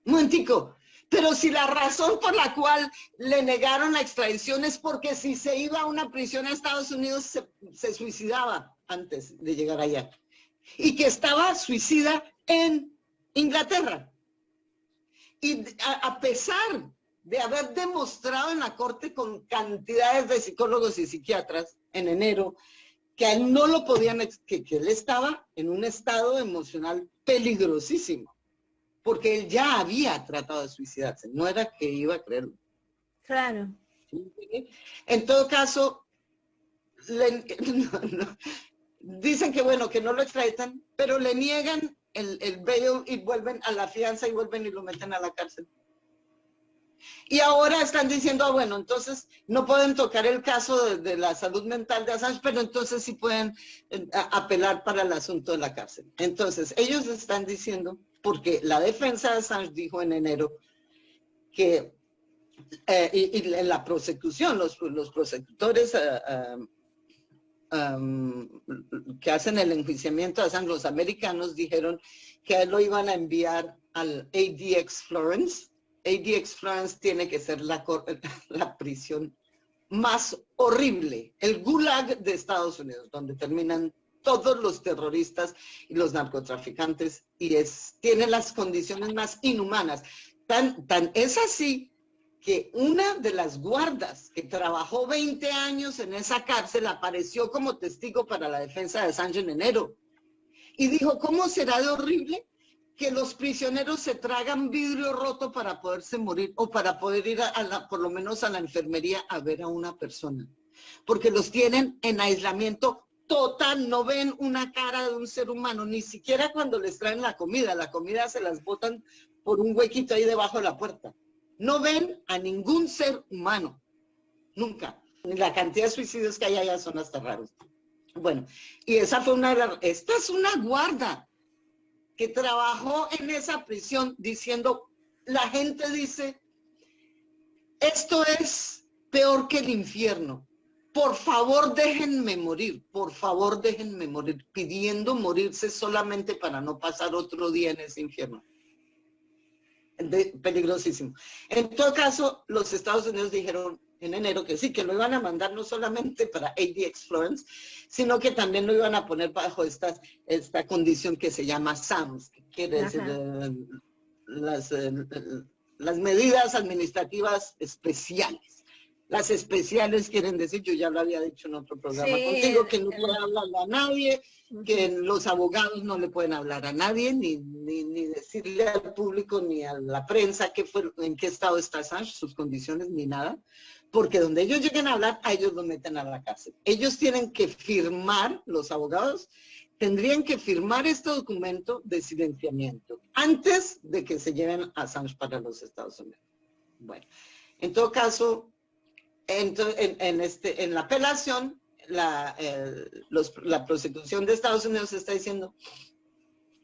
un momentico. Pero si la razón por la cual le negaron la extradición es porque si se iba a una prisión a Estados Unidos se suicidaba antes de llegar allá. Y que estaba suicida en Inglaterra. Y a pesar de haber demostrado en la corte con cantidades de psicólogos y psiquiatras en enero que a él no lo podían, que él estaba en un estado emocional peligrosísimo. Porque él ya había tratado de suicidarse, no era que iba a creerlo. Claro. En todo caso, dicen que bueno, que no lo extraditan, pero le niegan el bail y vuelven a la fianza y vuelven y lo meten a la cárcel. Y ahora están diciendo, ah, bueno, entonces no pueden tocar el caso de la salud mental de Assange, pero entonces sí pueden apelar para el asunto de la cárcel. Entonces, ellos están diciendo, porque la defensa de Assange dijo en enero que, y la prosecución, los prosecutores que hacen el enjuiciamiento de Assange, los americanos dijeron que a él lo iban a enviar al ADX Florence. ADX Florence tiene que ser la prisión más horrible, el gulag de Estados Unidos, donde terminan todos los terroristas y los narcotraficantes, y tiene las condiciones más inhumanas. Tan es así que una de las guardas que trabajó 20 años en esa cárcel apareció como testigo para la defensa de Assange en enero. Y dijo, ¿cómo será de horrible que los prisioneros se tragan vidrio roto para poderse morir o para poder ir por lo menos a la enfermería a ver a una persona? Porque los tienen en aislamiento total, no ven una cara de un ser humano, ni siquiera cuando les traen la comida se las botan por un huequito ahí debajo de la puerta. No ven a ningún ser humano, nunca. La cantidad de suicidios que hay allá son hasta raros. Bueno, y esa fue esta es una guarda que trabajó en esa prisión diciendo, la gente dice, esto es peor que el infierno. Por favor, déjenme morir, pidiendo morirse solamente para no pasar otro día en ese infierno. Peligrosísimo. En todo caso, los Estados Unidos dijeron en enero que sí, que lo iban a mandar no solamente para ADX Florence, sino que también lo iban a poner bajo esta condición que se llama SAMS, que quiere decir las medidas administrativas especiales. Las especiales quieren decir, yo ya lo había dicho en otro programa contigo, que no puede hablarle a nadie, que los abogados no le pueden hablar a nadie, ni decirle al público, ni a la prensa en qué estado está Assange, sus condiciones, ni nada, porque donde ellos lleguen a hablar, a ellos los meten a la cárcel. Ellos tienen que firmar, los abogados, tendrían que firmar este documento de silenciamiento antes de que se lleven a Assange para los Estados Unidos. Bueno, en todo caso, en la apelación, la prosecución de Estados Unidos está diciendo,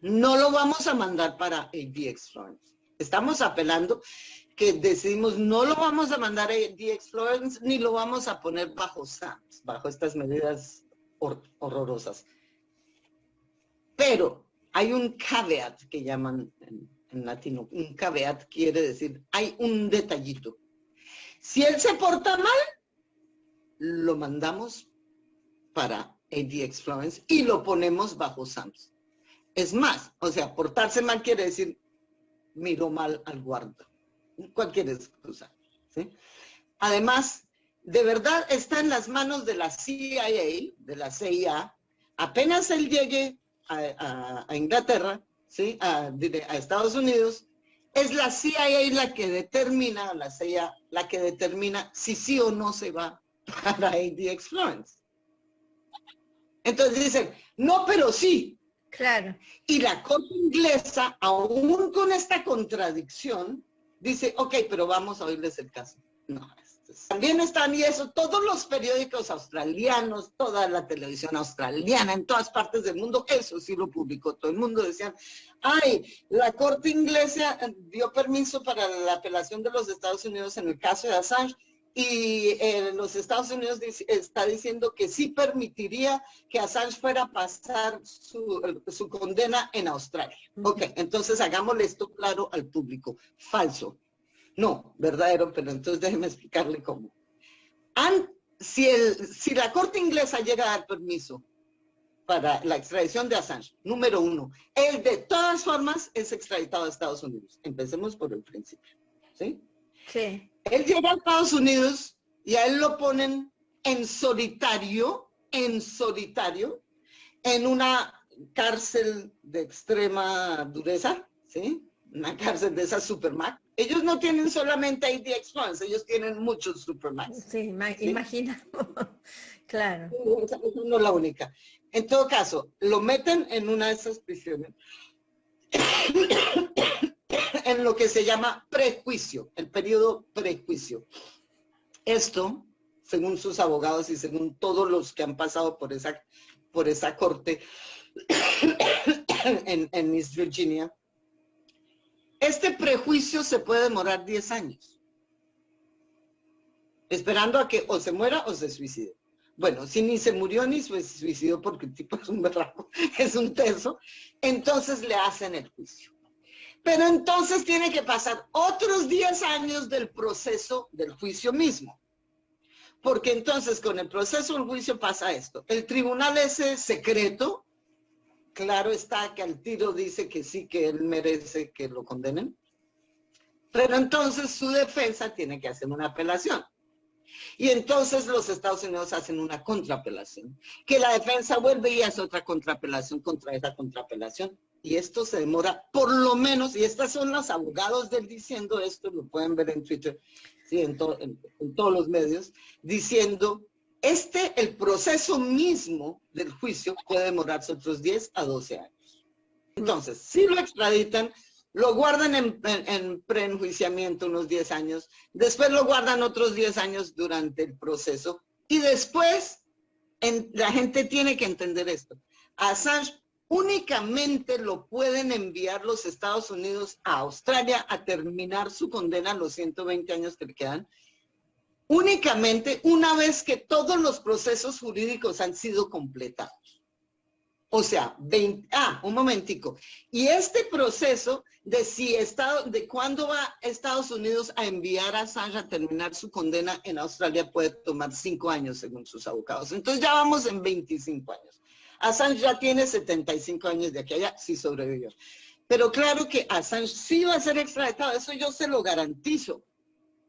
no lo vamos a mandar para ADX Florence. Estamos apelando que decidimos, no lo vamos a mandar a ADX Florence, ni lo vamos a poner bajo SAMS, bajo estas medidas horrorosas. Pero hay un caveat que llaman en latino, un caveat quiere decir, hay un detallito. Si él se porta mal, lo mandamos para ADX Florence y lo ponemos bajo SAMS. Es más, o sea, portarse mal quiere decir miró mal al guarda. Cualquier excusa, ¿sí? Además, de verdad está en las manos de la CIA, de la CIA. Apenas él llegue a Inglaterra, ¿sí? a Estados Unidos, es la CIA la que determina, la CIA, la que determina si sí o no se va para ADX Florence. Entonces dicen, no, pero sí. Claro. Y la Corte inglesa, aún con esta contradicción, dice, ok, pero vamos a oírles el caso. No, también están, y eso, todos los periódicos australianos, toda la televisión australiana, en todas partes del mundo, eso sí lo publicó. Todo el mundo decía, ay, la Corte inglesa dio permiso para la apelación de los Estados Unidos en el caso de Assange, y los Estados Unidos está diciendo que sí permitiría que Assange fuera a pasar su condena en Australia. Ok, entonces hagámosle esto claro al público. Falso. No, verdadero, pero entonces déjeme explicarle cómo. Si la Corte inglesa llega a dar permiso para la extradición de Assange, número uno, él de todas formas es extraditado a Estados Unidos. Empecemos por el principio, ¿sí? Sí. Él llega a Estados Unidos y a él lo ponen en solitario, en una cárcel de extrema dureza, ¿sí? Una cárcel de esas Supermax. Ellos no tienen solamente ADX Florence, ellos tienen muchos Supermax. Sí, ¿sí? Imagina. Claro. Esa no es la única. En todo caso, lo meten en una de esas prisiones. en lo que se llama prejuicio, el periodo prejuicio. Esto, según sus abogados y según todos los que han pasado por esa corte en East Virginia, este prejuicio se puede demorar 10 años, esperando a que o se muera o se suicide. Bueno, si ni se murió ni se suicidó porque el tipo es un berraco, es un teso, entonces le hacen el juicio. Pero entonces tiene que pasar otros 10 años del proceso del juicio mismo. Porque entonces con el proceso del juicio pasa esto. El tribunal ese secreto, claro está que al tiro dice que sí, que él merece que lo condenen. Pero entonces su defensa tiene que hacer una apelación. Y entonces los Estados Unidos hacen una contraapelación, que la defensa vuelve y hace otra contraapelación contra esa contraapelación. Y esto se demora por lo menos, y estos son los abogados de él diciendo esto, lo pueden ver en Twitter, sí, en todos los medios, diciendo, el proceso mismo del juicio puede demorarse otros 10 a 12 años. Entonces, si lo extraditan, lo guardan en preenjuiciamiento unos 10 años, después lo guardan otros 10 años durante el proceso, y después la gente tiene que entender esto. A Assange únicamente lo pueden enviar los Estados Unidos a Australia a terminar su condena, los 120 años que le quedan, únicamente una vez que todos los procesos jurídicos han sido completados. O sea, un momentico. Y este proceso de cuándo va Estados Unidos a enviar a Assange a terminar su condena en Australia puede tomar 5 años según sus abogados. Entonces ya vamos en 25 años. Assange ya tiene 75 años de aquí a allá, sí sobrevivió. Pero claro que Assange sí va a ser extraditado, eso yo se lo garantizo.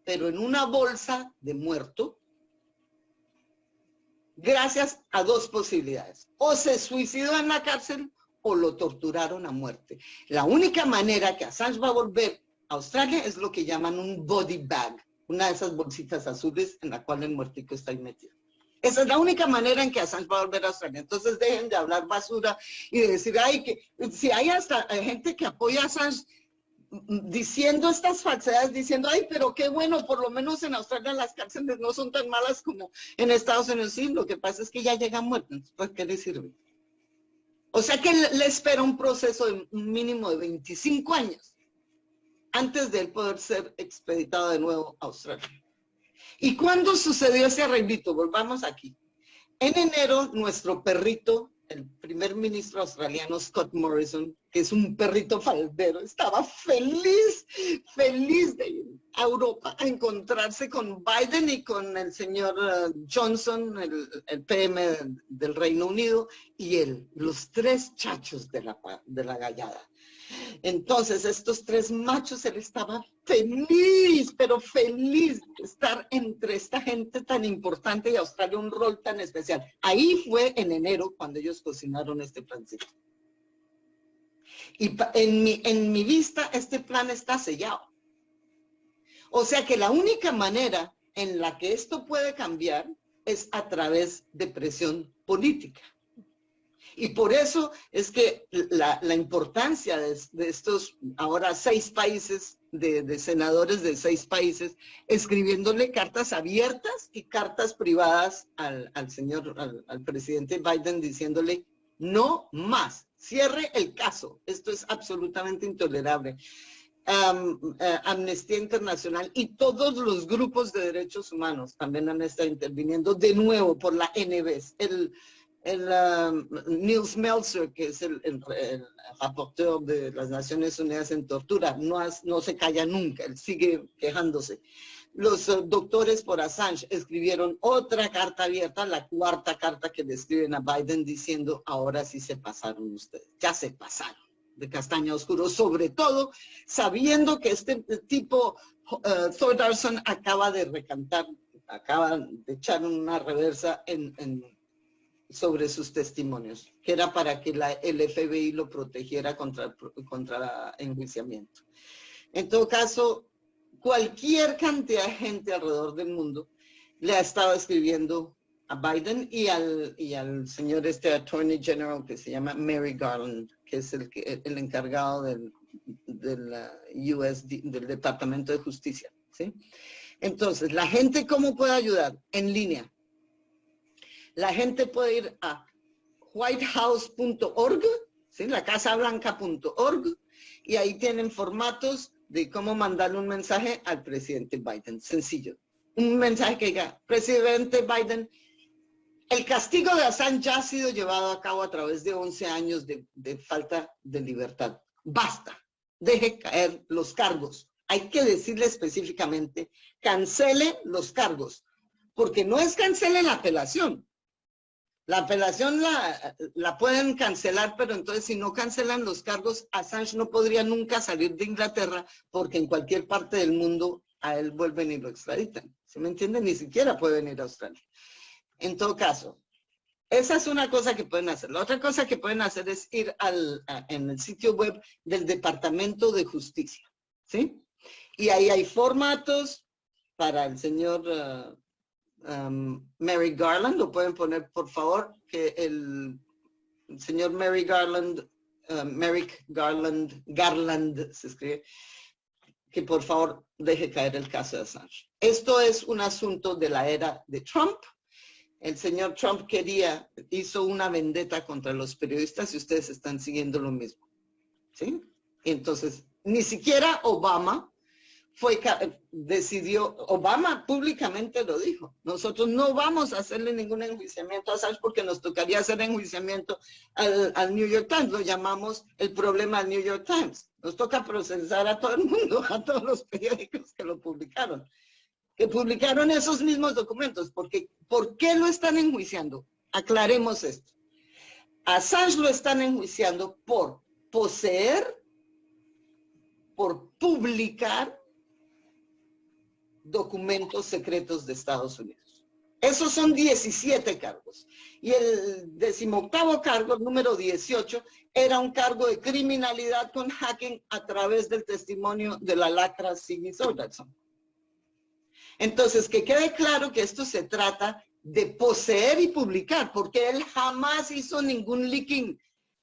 Pero en una bolsa de muerto, gracias a 2 posibilidades. O se suicidó en la cárcel o lo torturaron a muerte. La única manera que Assange va a volver a Australia es lo que llaman un body bag, una de esas bolsitas azules en la cual el muertico está ahí metido. Esa es la única manera en que Assange va a volver a Australia. Entonces dejen de hablar basura y de decir, ay, que si hay hasta gente que apoya a Assange diciendo estas falsedades, diciendo, ay, pero qué bueno, por lo menos en Australia las cárceles no son tan malas como en Estados Unidos. Sí, lo que pasa es que ya llegan muertos, ¿para qué le sirve? O sea que le espera un proceso de un mínimo de 25 años antes de él poder ser expeditado de nuevo a Australia. ¿Y cuándo sucedió ese arreglito? Volvamos aquí. En enero, nuestro perrito, el primer ministro australiano Scott Morrison, que es un perrito faldero, estaba feliz de ir a Europa a encontrarse con Biden y con el señor Johnson, el PM del Reino Unido, y él, los 3 chachos de la gallada. Entonces, estos 3 machos, él estaba feliz, pero feliz de estar entre esta gente tan importante y Australia un rol tan especial. Ahí fue en enero cuando ellos cocinaron este plancito. Y en mi vista, este plan está sellado. O sea que la única manera en la que esto puede cambiar es a través de presión política. Y por eso es que la importancia de estos ahora 6 países, de senadores de 6 países, escribiéndole cartas abiertas y cartas privadas al presidente Biden, diciéndole, no más, cierre el caso, esto es absolutamente intolerable. Amnistía Internacional y todos los grupos de derechos humanos también han estado interviniendo de nuevo por la NBS. Nils Melzer, que es el rapporteur de las Naciones Unidas en tortura, no se calla nunca, él sigue quejándose. Los doctores por Assange escribieron otra carta abierta, la 4ª carta que le escriben a Biden diciendo, ahora sí se pasaron ustedes, ya se pasaron de castaña oscuro, sobre todo sabiendo que este tipo, Thordarson, acaba de recantar, acaba de echar una reversa sobre sus testimonios, que era para que el FBI lo protegiera contra enjuiciamiento. En todo caso, cualquier cantidad de gente alrededor del mundo le ha estado escribiendo a Biden y al señor Attorney General que se llama Merrick Garland, que es el encargado del Departamento de Justicia, ¿sí? Entonces, ¿la gente cómo puede ayudar? En línea. La gente puede ir a whitehouse.org, ¿sí? La casablanca.org, y ahí tienen formatos de cómo mandarle un mensaje al presidente Biden. Sencillo. Un mensaje que diga, presidente Biden, el castigo de Assange ya ha sido llevado a cabo a través de 11 años de falta de libertad. Basta. Deje caer los cargos. Hay que decirle específicamente, cancele los cargos. Porque no es cancele la apelación. La apelación la pueden cancelar, pero entonces si no cancelan los cargos, Assange no podría nunca salir de Inglaterra porque en cualquier parte del mundo a él vuelven y lo extraditan. ¿Sí me entienden? Ni siquiera puede venir a Australia. En todo caso, esa es una cosa que pueden hacer. La otra cosa que pueden hacer es ir en el sitio web del Departamento de Justicia, ¿sí? Y ahí hay formatos para el señor Merrick Garland. Lo pueden poner, por favor, que el señor Merrick Garland se escribe, que por favor deje caer el caso de Assange. Esto es un asunto de la era de Trump. El señor Trump hizo una vendetta contra los periodistas y ustedes están siguiendo lo mismo, ¿sí? Entonces, ni siquiera Obama Obama públicamente lo dijo, nosotros no vamos a hacerle ningún enjuiciamiento a Assange porque nos tocaría hacer enjuiciamiento al New York Times, lo llamamos el problema del New York Times. Nos toca procesar a todo el mundo, a todos los periódicos que lo publicaron. Que publicaron esos mismos documentos. Porque, ¿por qué lo están enjuiciando? Aclaremos esto. Assange lo están enjuiciando por poseer, por publicar documentos secretos de Estados Unidos. Esos son 17 cargos. Y el 18º cargo, el número 18, era un cargo de criminalidad con hacking a través del testimonio de la lacra Siggy Thordarson. Entonces, que quede claro que esto se trata de poseer y publicar, porque él jamás hizo ningún leaking,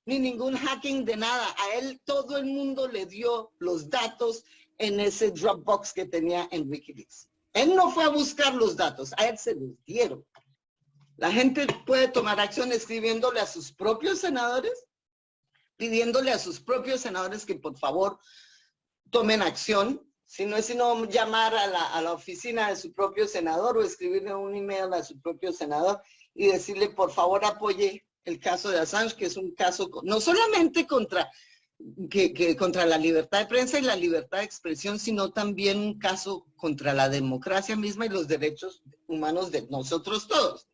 ni ningún hacking de nada. A él todo el mundo le dio los datos en ese Dropbox que tenía en Wikileaks. Él no fue a buscar los datos, a él se los dieron. La gente puede tomar acción escribiéndole a sus propios senadores, pidiéndole a sus propios senadores que por favor tomen acción. Si no es sino llamar a la oficina de su propio senador o escribirle un email a su propio senador y decirle, por favor, apoye el caso de Assange, que es un caso no solamente contra la libertad de prensa y la libertad de expresión, sino también un caso contra la democracia misma y los derechos humanos de nosotros todos.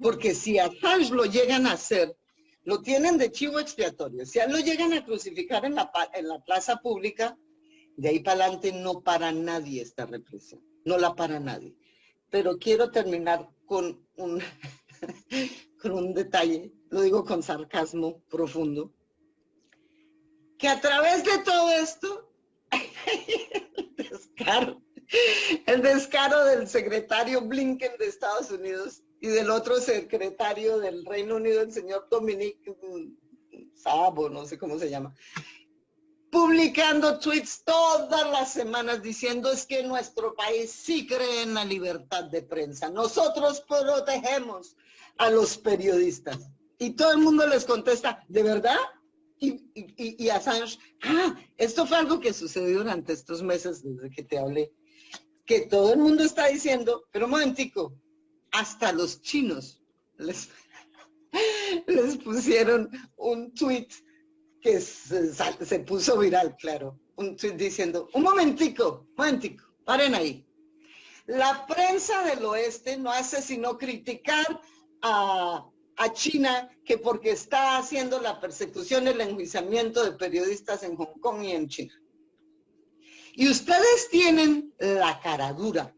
Porque si a Assange lo llegan a hacer, lo tienen de chivo expiatorio. Si a él lo llegan a crucificar en la plaza pública, de ahí para adelante no para nadie esta represión, no la para nadie. Pero quiero terminar con un detalle, lo digo con sarcasmo profundo, que a través de todo esto, el descaro del secretario Blinken de Estados Unidos y del otro secretario del Reino Unido, el señor Dominic Sabo, no sé cómo se llama, publicando tweets todas las semanas diciendo es que nuestro país sí cree en la libertad de prensa. Nosotros protegemos a los periodistas. Y todo el mundo les contesta, ¿de verdad? Y Assange, esto fue algo que sucedió durante estos meses desde que te hablé, que todo el mundo está diciendo, pero un momentico, hasta los chinos les pusieron un tweet que se puso viral, claro, un tweet diciendo, un momentico, paren ahí. La prensa del oeste no hace sino criticar a China que porque está haciendo la persecución y el enjuiciamiento de periodistas en Hong Kong y en China. Y ustedes tienen la caradura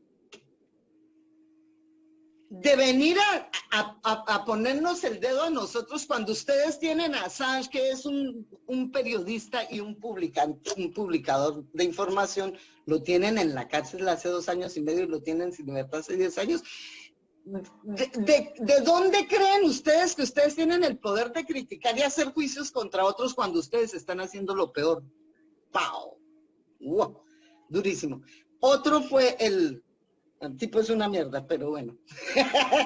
de venir a ponernos el dedo a nosotros cuando ustedes tienen a Assange, que es un periodista y un publicador de información, lo tienen en la cárcel hace 2 años y medio y lo tienen sin libertad hace 10 años. ¿De dónde creen ustedes que ustedes tienen el poder de criticar y hacer juicios contra otros cuando ustedes están haciendo lo peor? ¡Pau! ¡Wow! Durísimo. Otro fue el tipo es una mierda, pero bueno,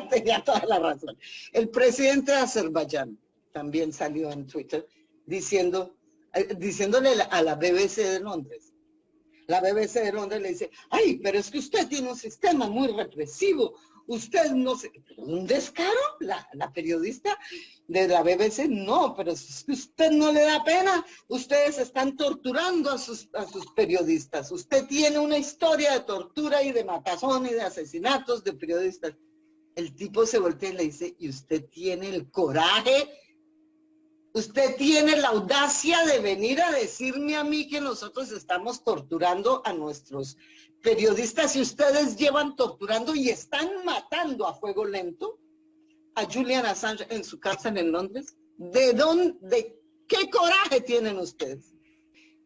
tenía toda la razón. El presidente de Azerbaiyán también salió en Twitter diciéndole a la BBC de Londres. La BBC de Londres le dice, ay, pero es que usted tiene un sistema muy represivo. Usted no sé, un descaro, la periodista de la BBC, no, pero es que usted no le da pena. Ustedes están torturando a sus periodistas. Usted tiene una historia de tortura y de matazón y de asesinatos de periodistas. El tipo se voltea y le dice, ¿y usted tiene el coraje? Usted tiene la audacia de venir a decirme a mí que nosotros estamos torturando a nuestros periodistas y ustedes llevan torturando y están matando a fuego lento a Julian Assange en su casa en Londres. ¿De qué coraje tienen ustedes?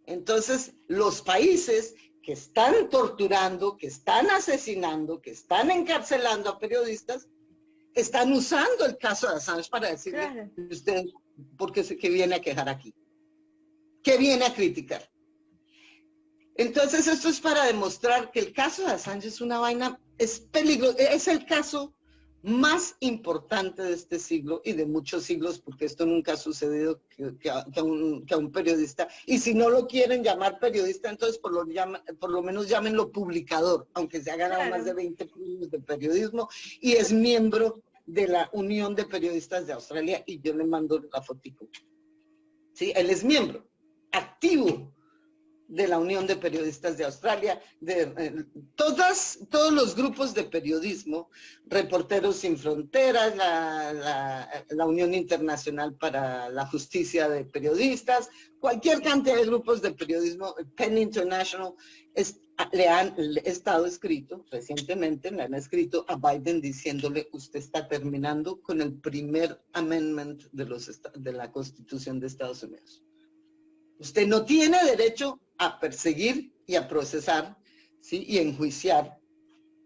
Entonces, los países que están torturando, que están asesinando, que están encarcelando a periodistas, están usando el caso de Assange para decirle a ustedes, porque ¿qué viene a quejar aquí? ¿Qué viene a criticar? Entonces esto es para demostrar que el caso de Assange es una vaina, es peligroso, es el caso más importante de este siglo y de muchos siglos, porque esto nunca ha sucedido que a un periodista, y si no lo quieren llamar periodista, entonces por lo menos llámenlo publicador, aunque se ha ganado más de 20 premios de periodismo, y es miembro de la Unión de Periodistas de Australia, y yo le mando la fotico. ¿Sí? Él es miembro activo de la Unión de Periodistas de Australia, todos los grupos de periodismo, Reporteros Sin Fronteras, la Unión Internacional para la Justicia de Periodistas, cualquier cantidad de grupos de periodismo, PEN International, le han estado escrito, recientemente le han escrito a Biden diciéndole, usted está terminando con el primer amendment de la Constitución de Estados Unidos. Usted no tiene derecho a perseguir y a procesar, ¿sí? Y enjuiciar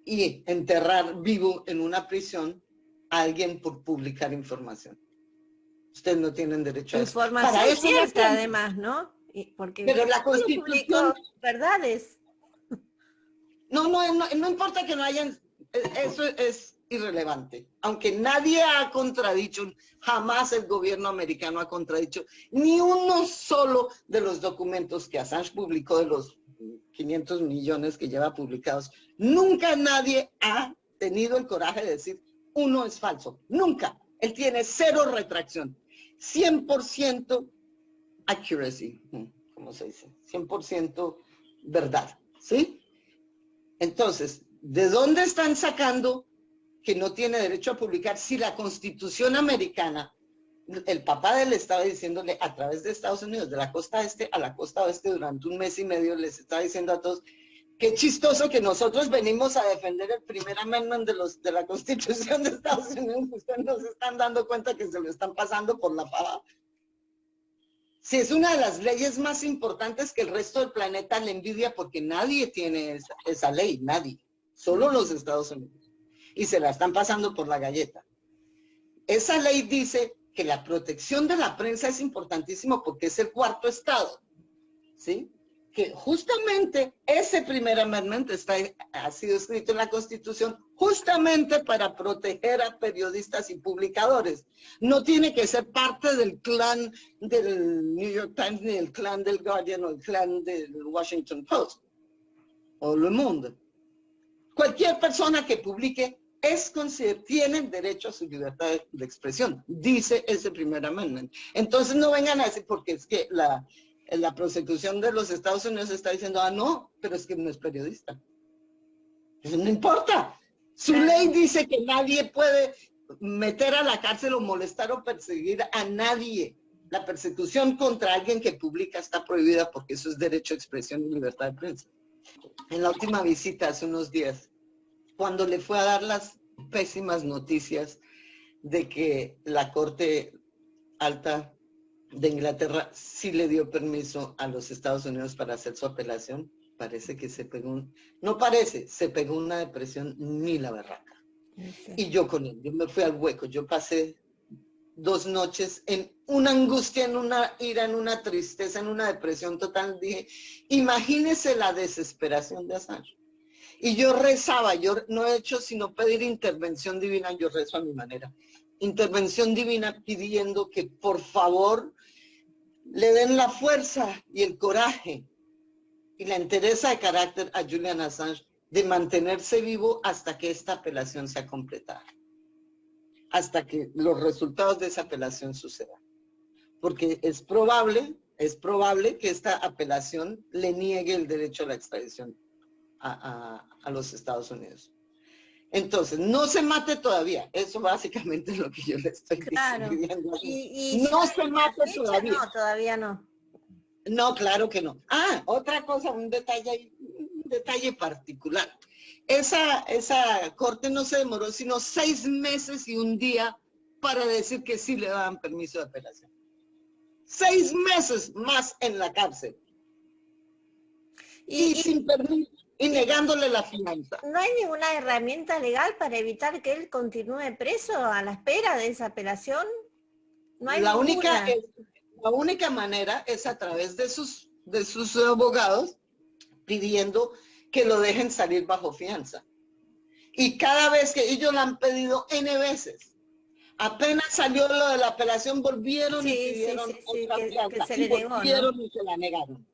y enterrar vivo en una prisión a alguien por publicar información. Ustedes no tienen derecho a eso. Información para eso cierta, además, ¿no? Porque pero la Constitución... verdades. No importa que no hayan... Eso es irrelevante. Aunque nadie ha contradicho, jamás el gobierno americano ha contradicho ni uno solo de los documentos que Assange publicó, de los 500 millones que lleva publicados. Nunca nadie ha tenido el coraje de decir uno es falso. Nunca. Él tiene cero retracción. 100% accuracy. ¿Cómo se dice? 100% verdad. ¿Sí? Entonces, ¿de dónde están sacando que no tiene derecho a publicar si la Constitución americana, el papá de él estaba diciéndole a través de Estados Unidos, de la costa este a la costa oeste durante un mes y medio, les estaba diciendo a todos, qué chistoso que nosotros venimos a defender el primer amendment de la Constitución de Estados Unidos, ustedes no se están dando cuenta que se lo están pasando por la paja. Si es una de las leyes más importantes que el resto del planeta le envidia porque nadie tiene esa ley, nadie, solo los Estados Unidos. Y se la están pasando por la galleta. Esa ley dice que la protección de la prensa es importantísimo porque es el cuarto estado, ¿sí? Que justamente ese primer amendment ha sido escrito en la Constitución justamente para proteger a periodistas y publicadores. No tiene que ser parte del clan del New York Times, ni el clan del Guardian, o el clan del Washington Post, o Le Monde. Cualquier persona que publique tiene derecho a su libertad de expresión, dice ese primer amendment. Entonces no vengan a decir, porque es que la prosecución de los Estados Unidos está diciendo, no, pero es que no es periodista. Eso no importa. Su ley dice que nadie puede meter a la cárcel o molestar o perseguir a nadie. La persecución contra alguien que publica está prohibida porque eso es derecho de expresión y libertad de prensa. En la última visita hace unos días, cuando le fue a dar las pésimas noticias de que la Corte Alta de Inglaterra sí le dio permiso a los Estados Unidos para hacer su apelación, parece que se pegó una depresión ni la berraca. Okay. Y yo con él, yo me fui al hueco, yo pasé 2 noches en una angustia, en una ira, en una tristeza, en una depresión total. Dije, imagínese la desesperación de Assange. Y yo rezaba, yo no he hecho sino pedir intervención divina, yo rezo a mi manera. Intervención divina pidiendo que por favor le den la fuerza y el coraje y la entereza de carácter a Julian Assange de mantenerse vivo hasta que esta apelación sea completada. Hasta que los resultados de esa apelación sucedan. Porque es probable que esta apelación le niegue el derecho a la extradición a los Estados Unidos. Entonces, no se mate todavía. Eso básicamente es lo que yo le estoy diciendo. No se mate todavía. No, todavía no. No, claro que no. Ah, otra cosa, un detalle particular. Esa corte no se demoró sino 6 meses y 1 día para decir que sí le daban permiso de apelación. 6 meses más en la cárcel. Y sin permiso, y negándole la fianza. ¿No hay ninguna herramienta legal para evitar que él continúe preso a la espera de esa apelación? No hay la ninguna. única manera es a través de sus abogados pidiendo que lo dejen salir bajo fianza. Y cada vez que ellos lo han pedido N veces, apenas salió lo de la apelación, volvieron y pidieron otra fianza. Que se le negó, volvieron, ¿no? Y se la negaron.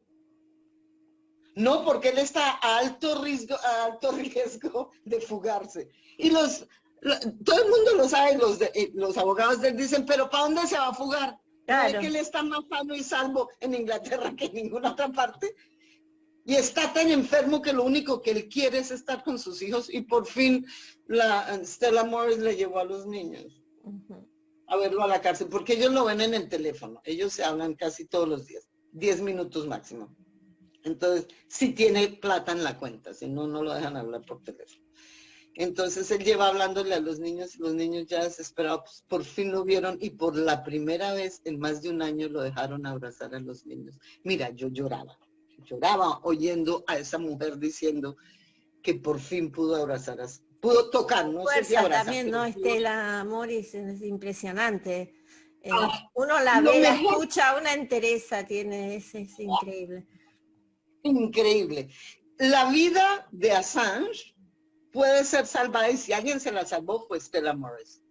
No, porque él está a alto riesgo de fugarse. Y todo el mundo lo sabe, los abogados de él dicen, pero ¿para dónde se va a fugar? Claro. ¿No es que él está más sano y salvo en Inglaterra que en ninguna otra parte? Y está tan enfermo que lo único que él quiere es estar con sus hijos, y por fin Stella Morris le llevó a los niños a verlo a la cárcel, porque ellos lo ven en el teléfono, ellos se hablan casi todos los días, 10 minutos máximo. Entonces, si tiene plata en la cuenta, si no, no lo dejan hablar por teléfono. Entonces él lleva hablándole a los niños, y los niños ya desesperados, pues, por fin lo vieron, y por la primera vez en más de 1 año lo dejaron abrazar a los niños. Mira, yo lloraba oyendo a esa mujer diciendo que por fin pudo abrazar, pudo tocar, no sé si abrazar. También, ¿no? Stella Morris es impresionante. Uno la lo ve, la mejor, escucha, una entereza tiene, es increíble. Increíble. La vida de Assange puede ser salvada, y si alguien se la salvó fue Stella Morris.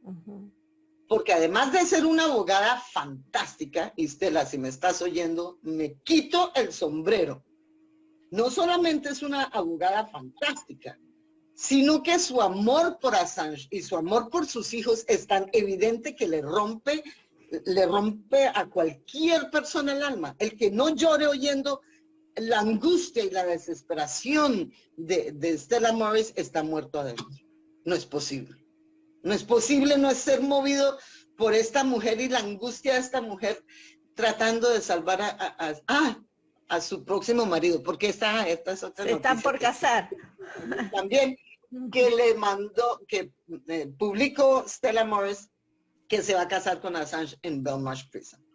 Porque además de ser una abogada fantástica, y Stella, si me estás oyendo, me quito el sombrero. No solamente es una abogada fantástica, sino que su amor por Assange y su amor por sus hijos es tan evidente que le rompe a cualquier persona el alma. El que no llore oyendo la angustia y la desesperación de Stella Morris está muerto adentro. No es posible. No es posible no ser movido por esta mujer y la angustia de esta mujer tratando de salvar a su próximo marido, porque esta es otra noticia. Están por casar. También que le mandó, que publicó Stella Morris que se va a casar con Assange en Belmarsh Prison.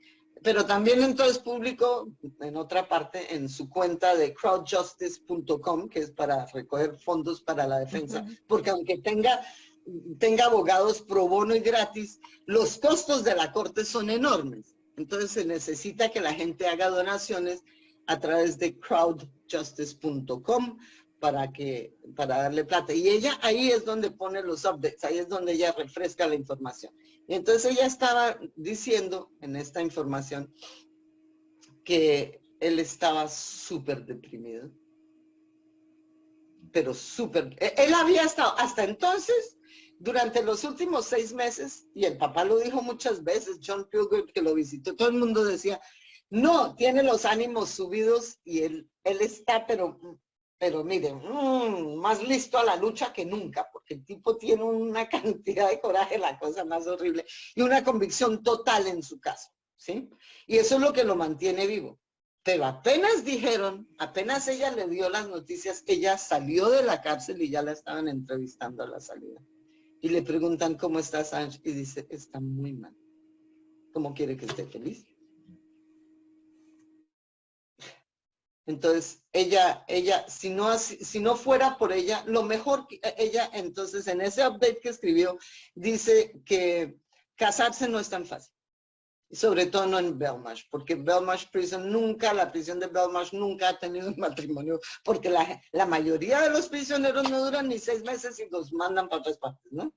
Pero también entonces publicó en otra parte en su cuenta de crowdjustice.com, que es para recoger fondos para la defensa, porque aunque tenga abogados pro bono y gratis, los costos de la corte son enormes. Entonces se necesita que la gente haga donaciones a través de crowdjustice.com para darle plata. Y ella ahí es donde pone los updates, ahí es donde ella refresca la información. Y entonces ella estaba diciendo en esta información que él estaba súper deprimido. Pero súper. Él había estado hasta entonces, durante los últimos 6 meses, y el papá lo dijo muchas veces, John Pilgrim, que lo visitó, todo el mundo decía, no, tiene los ánimos subidos, y él está, pero miren, más listo a la lucha que nunca, porque el tipo tiene una cantidad de coraje, la cosa más horrible, y una convicción total en su caso, ¿sí? Y eso es lo que lo mantiene vivo. Pero apenas ella le dio las noticias, ella salió de la cárcel y ya la estaban entrevistando a la salida. Y le preguntan cómo está Assange y dice, está muy mal. ¿Cómo quiere que esté feliz? Entonces, ella, si no fuera por ella, lo mejor que ella, entonces, en ese update que escribió, dice que casarse no es tan fácil. Y sobre todo no en Belmarsh, porque Belmarsh Prison nunca, la prisión de Belmarsh nunca ha tenido un matrimonio, porque la mayoría de los prisioneros no duran ni 6 meses y los mandan para otras partes, ¿no?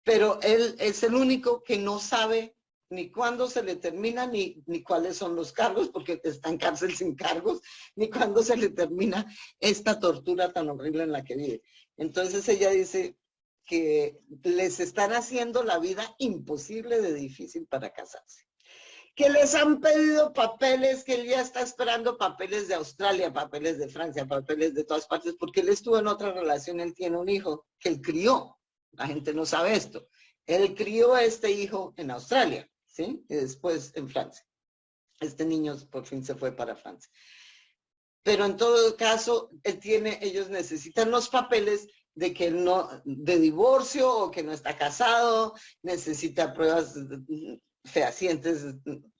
Pero él es el único que no sabe ni cuándo se le termina, ni cuáles son los cargos, porque está en cárcel sin cargos, ni cuándo se le termina esta tortura tan horrible en la que vive. Entonces ella dice que les están haciendo la vida imposible de difícil para casarse. Que les han pedido papeles, que él ya está esperando papeles de Australia, papeles de Francia, papeles de todas partes, porque él estuvo en otra relación, él tiene un hijo que él crió. La gente no sabe esto. Él crió a este hijo en Australia, ¿sí? Y después en Francia. Este niño por fin se fue para Francia. Pero en todo caso, ellos necesitan los papeles de que él no, de divorcio o que no está casado, necesita pruebas fehacientes,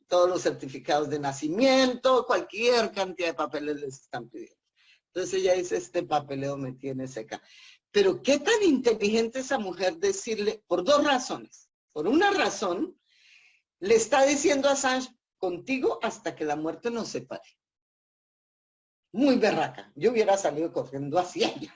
todos los certificados de nacimiento, cualquier cantidad de papeles les están pidiendo. Entonces ella dice, este papeleo me tiene seca. Pero qué tan inteligente esa mujer decirle, por 2 razones. Por una razón, le está diciendo a Assange, contigo hasta que la muerte nos separe. Muy berraca. Yo hubiera salido corriendo hacia ella.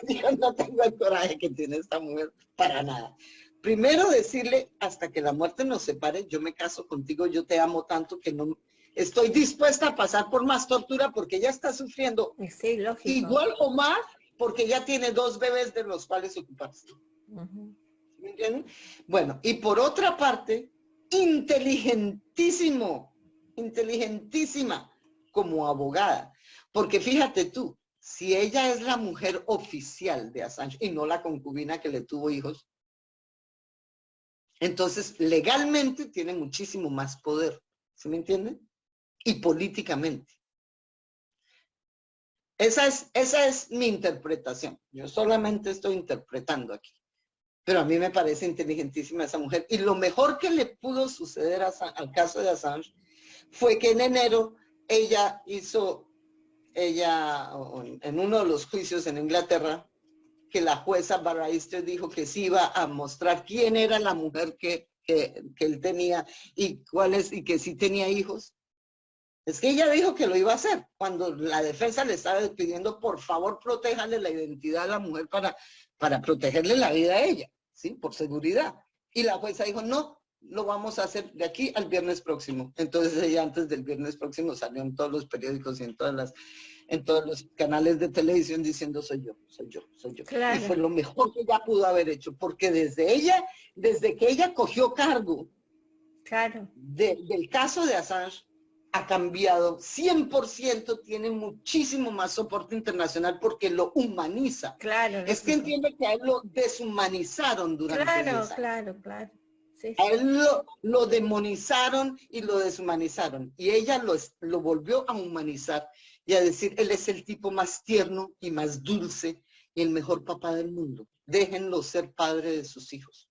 Yo no tengo el coraje que tiene esta mujer para nada. Primero decirle, hasta que la muerte nos separe, yo me caso contigo, yo te amo tanto que no estoy dispuesta a pasar por más tortura porque ella está sufriendo Sí, lógico. igual o más porque ya tiene 2 bebés de los cuales ocuparse. ¿Me entienden? Bueno, y por otra parte, inteligentísima como abogada. Porque fíjate tú, si ella es la mujer oficial de Assange y no la concubina que le tuvo hijos, entonces legalmente tiene muchísimo más poder. ¿Sí me entienden? Y políticamente. Esa es mi interpretación. Yo solamente estoy interpretando aquí. Pero a mí me parece inteligentísima esa mujer. Y lo mejor que le pudo suceder al caso de Assange fue que en enero ella en uno de los juicios en Inglaterra, que la jueza Barrister dijo que sí iba a mostrar quién era la mujer que él tenía y y que sí tenía hijos. Es que ella dijo que lo iba a hacer, cuando la defensa le estaba pidiendo, por favor, protéjale la identidad a la mujer para protegerle la vida a ella, ¿sí? Por seguridad. Y la jueza dijo, no, lo vamos a hacer de aquí al viernes próximo. Entonces ella antes del viernes próximo salió en todos los periódicos y en todos los canales de televisión diciendo, soy yo. Claro. Y fue lo mejor que ella pudo haber hecho, porque desde que ella cogió cargo del caso de Assange, ha cambiado 100%, tiene muchísimo más soporte internacional porque lo humaniza. Claro. Es que entiende que a él lo deshumanizaron durante 10 años. Claro. Sí. A él lo demonizaron y lo deshumanizaron. Y ella lo volvió a humanizar y a decir, él es el tipo más tierno y más dulce y el mejor papá del mundo. Déjenlo ser padre de sus hijos.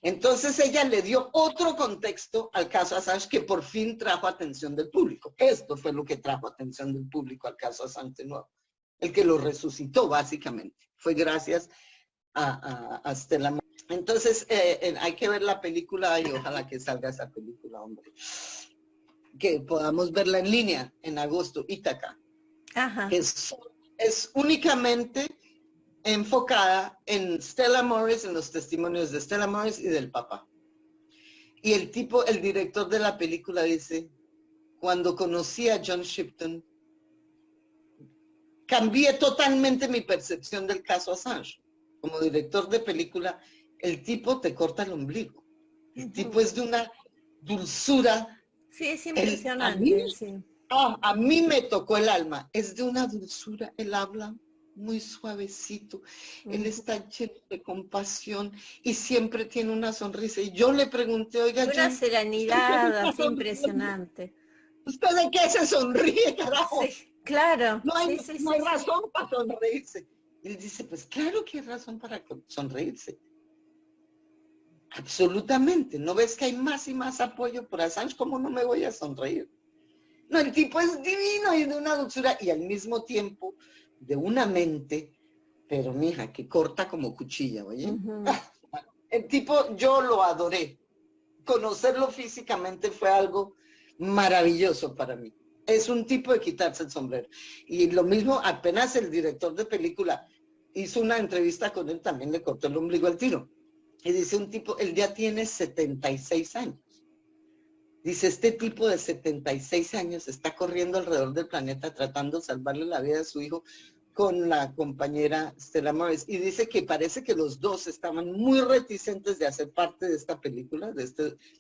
Entonces ella le dio otro contexto al caso Assange que por fin trajo atención del público. Esto fue lo que trajo atención del público al caso Assange de nuevo. El que lo resucitó básicamente. Fue gracias a Stella. Entonces hay que ver la película y ojalá que salga esa película, hombre. Que podamos verla en línea en agosto, Ítaca. Ajá. Que es únicamente enfocada en Stella Morris, en los testimonios de Stella Morris y del papá. Y el director de la película dice, cuando conocí a John Shipton, cambié totalmente mi percepción del caso Assange. Como director de película, el tipo te corta el ombligo. El tipo es de una dulzura. Sí, es impresionante. A mí me tocó el alma. Es de una dulzura, él habla muy suavecito, él está lleno de compasión y siempre tiene una sonrisa. Y yo le pregunté, oiga, una serenidad así impresionante. ¿Usted de qué se sonríe, carajo? Sí, claro. No hay razón para sonreírse. Y él dice, pues claro que hay razón para sonreírse. Absolutamente. ¿No ves que hay más y más apoyo por Assange? ¿Cómo no me voy a sonreír? No, el tipo es divino y de una dulzura y al mismo tiempo de una mente pero mija, que corta como cuchilla, oye. Ujú. El tipo, yo lo adoré. Conocerlo físicamente fue algo maravilloso para mí. Es un tipo de quitarse el sombrero. Y lo mismo, apenas el director de película hizo una entrevista con él, también le cortó el ombligo al tiro. Y dice un tipo, él ya tiene 76 años. Dice, este tipo de 76 años está corriendo alrededor del planeta tratando de salvarle la vida a su hijo con la compañera Stella Morris. Y dice que parece que los dos estaban muy reticentes de hacer parte de esta película.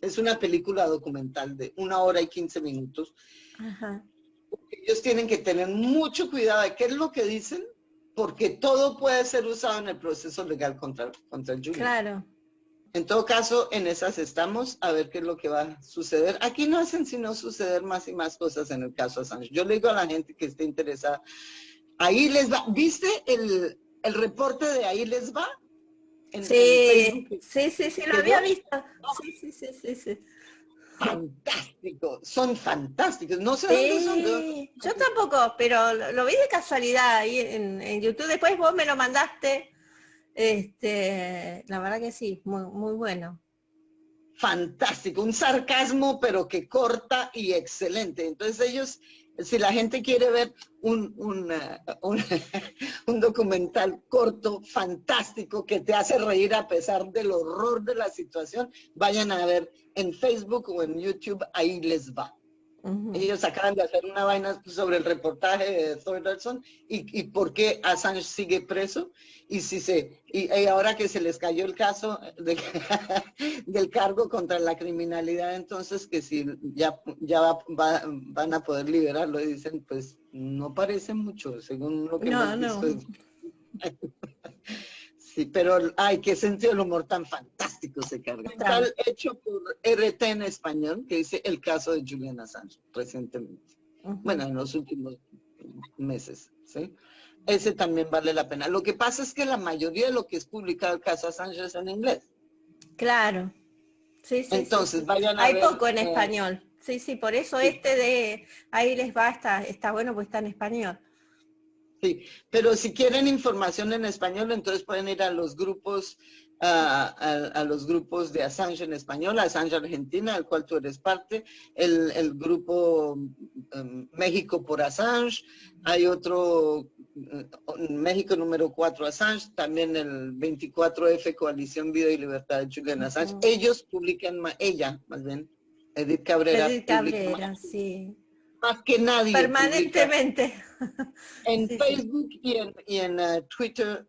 Es una película documental de 1 hora y 15 minutos. Ajá. Ellos tienen que tener mucho cuidado de qué es lo que dicen, porque todo puede ser usado en el proceso legal contra el Julian. Claro. En todo caso, en esas estamos, a ver qué es lo que va a suceder. Aquí no hacen sino suceder más y más cosas en el caso Assange. Yo le digo a la gente que esté interesada, ahí les va. ¿Viste el reporte de ahí les va? En Sí, Facebook. sí, sí, sí, lo ¿Quedó? había visto. Sí, sí, sí, sí, sí. Fantástico, son fantásticos. No sé dónde son. Sí, yo tampoco, pero lo vi de casualidad ahí en YouTube. Después vos me lo mandaste. La verdad que sí, muy, muy bueno. Fantástico, un sarcasmo pero que corta y excelente. Entonces ellos, si la gente quiere ver un documental corto, fantástico, que te hace reír a pesar del horror de la situación, vayan a ver en Facebook o en YouTube, ahí les va. Ujú. Ellos acaban de hacer una vaina sobre el reportaje de Thordarson y por qué Assange sigue preso y ahora que se les cayó el caso del cargo contra la criminalidad, entonces que si van a poder liberarlo y dicen, pues no parece mucho según lo que No, hemos no. visto. Sí, pero ay, qué sentido del humor tan fantástico se carga. Tal hecho por RT en español que dice el caso de Julian Assange recientemente. Ujú. Bueno, en los últimos meses, ¿sí? Ese también vale la pena. Lo que pasa es que la mayoría de lo que es publicado el caso Assange es en inglés. Claro. Sí, sí, Entonces, sí. vayan a Hay ver. poco en español. Sí, sí, por eso Sí, de ahí les va, está bueno, pues está en español. sí, pero si quieren información en español, entonces pueden ir a los grupos, a los grupos de Assange en español, Assange Argentina, del cual tú eres parte, el grupo México por Assange, hay otro México número 4 Assange, también el 24F Coalición Vida y Libertad de Julian Assange. Ujú. Ellos publican, ella más bien, Edith Cabrera, Edith publica Cabrera, sí. más que nadie, publica Permanentemente. en Sí, sí. Facebook y en Twitter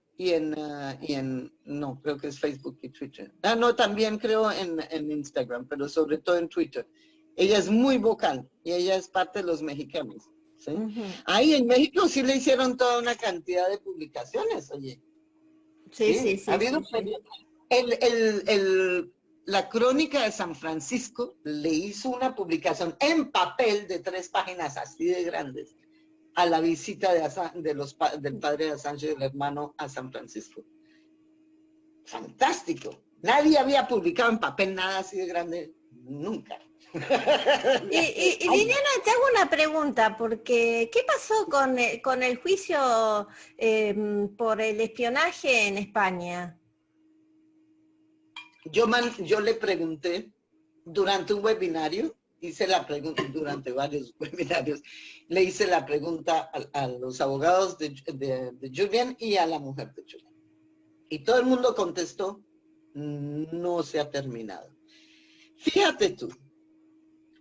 no, creo que es Facebook y Twitter. No, también creo en Instagram, pero sobre todo en Twitter. Ella es muy vocal y ella es parte de los mexicanos, ¿sí? Ujú. Ahí en México sí le hicieron toda una cantidad de publicaciones, oye. Sí, sí, Sí, ha sí, habido sí, sí. la Crónica de San Francisco le hizo una publicación en papel de 3 páginas así de grandes a la visita del padre de Assange y del hermano a San Francisco. Fantástico. Nadie había publicado en papel nada así de grande nunca. Y Liliana, te hago una pregunta, porque ¿qué pasó con el juicio por el espionaje en España? Yo le pregunté durante un webinario, hice la pregunta, durante varios webinarios, le hice la pregunta a los abogados de Julian y a la mujer de Julian. Y todo el mundo contestó, no se ha terminado. Fíjate tú.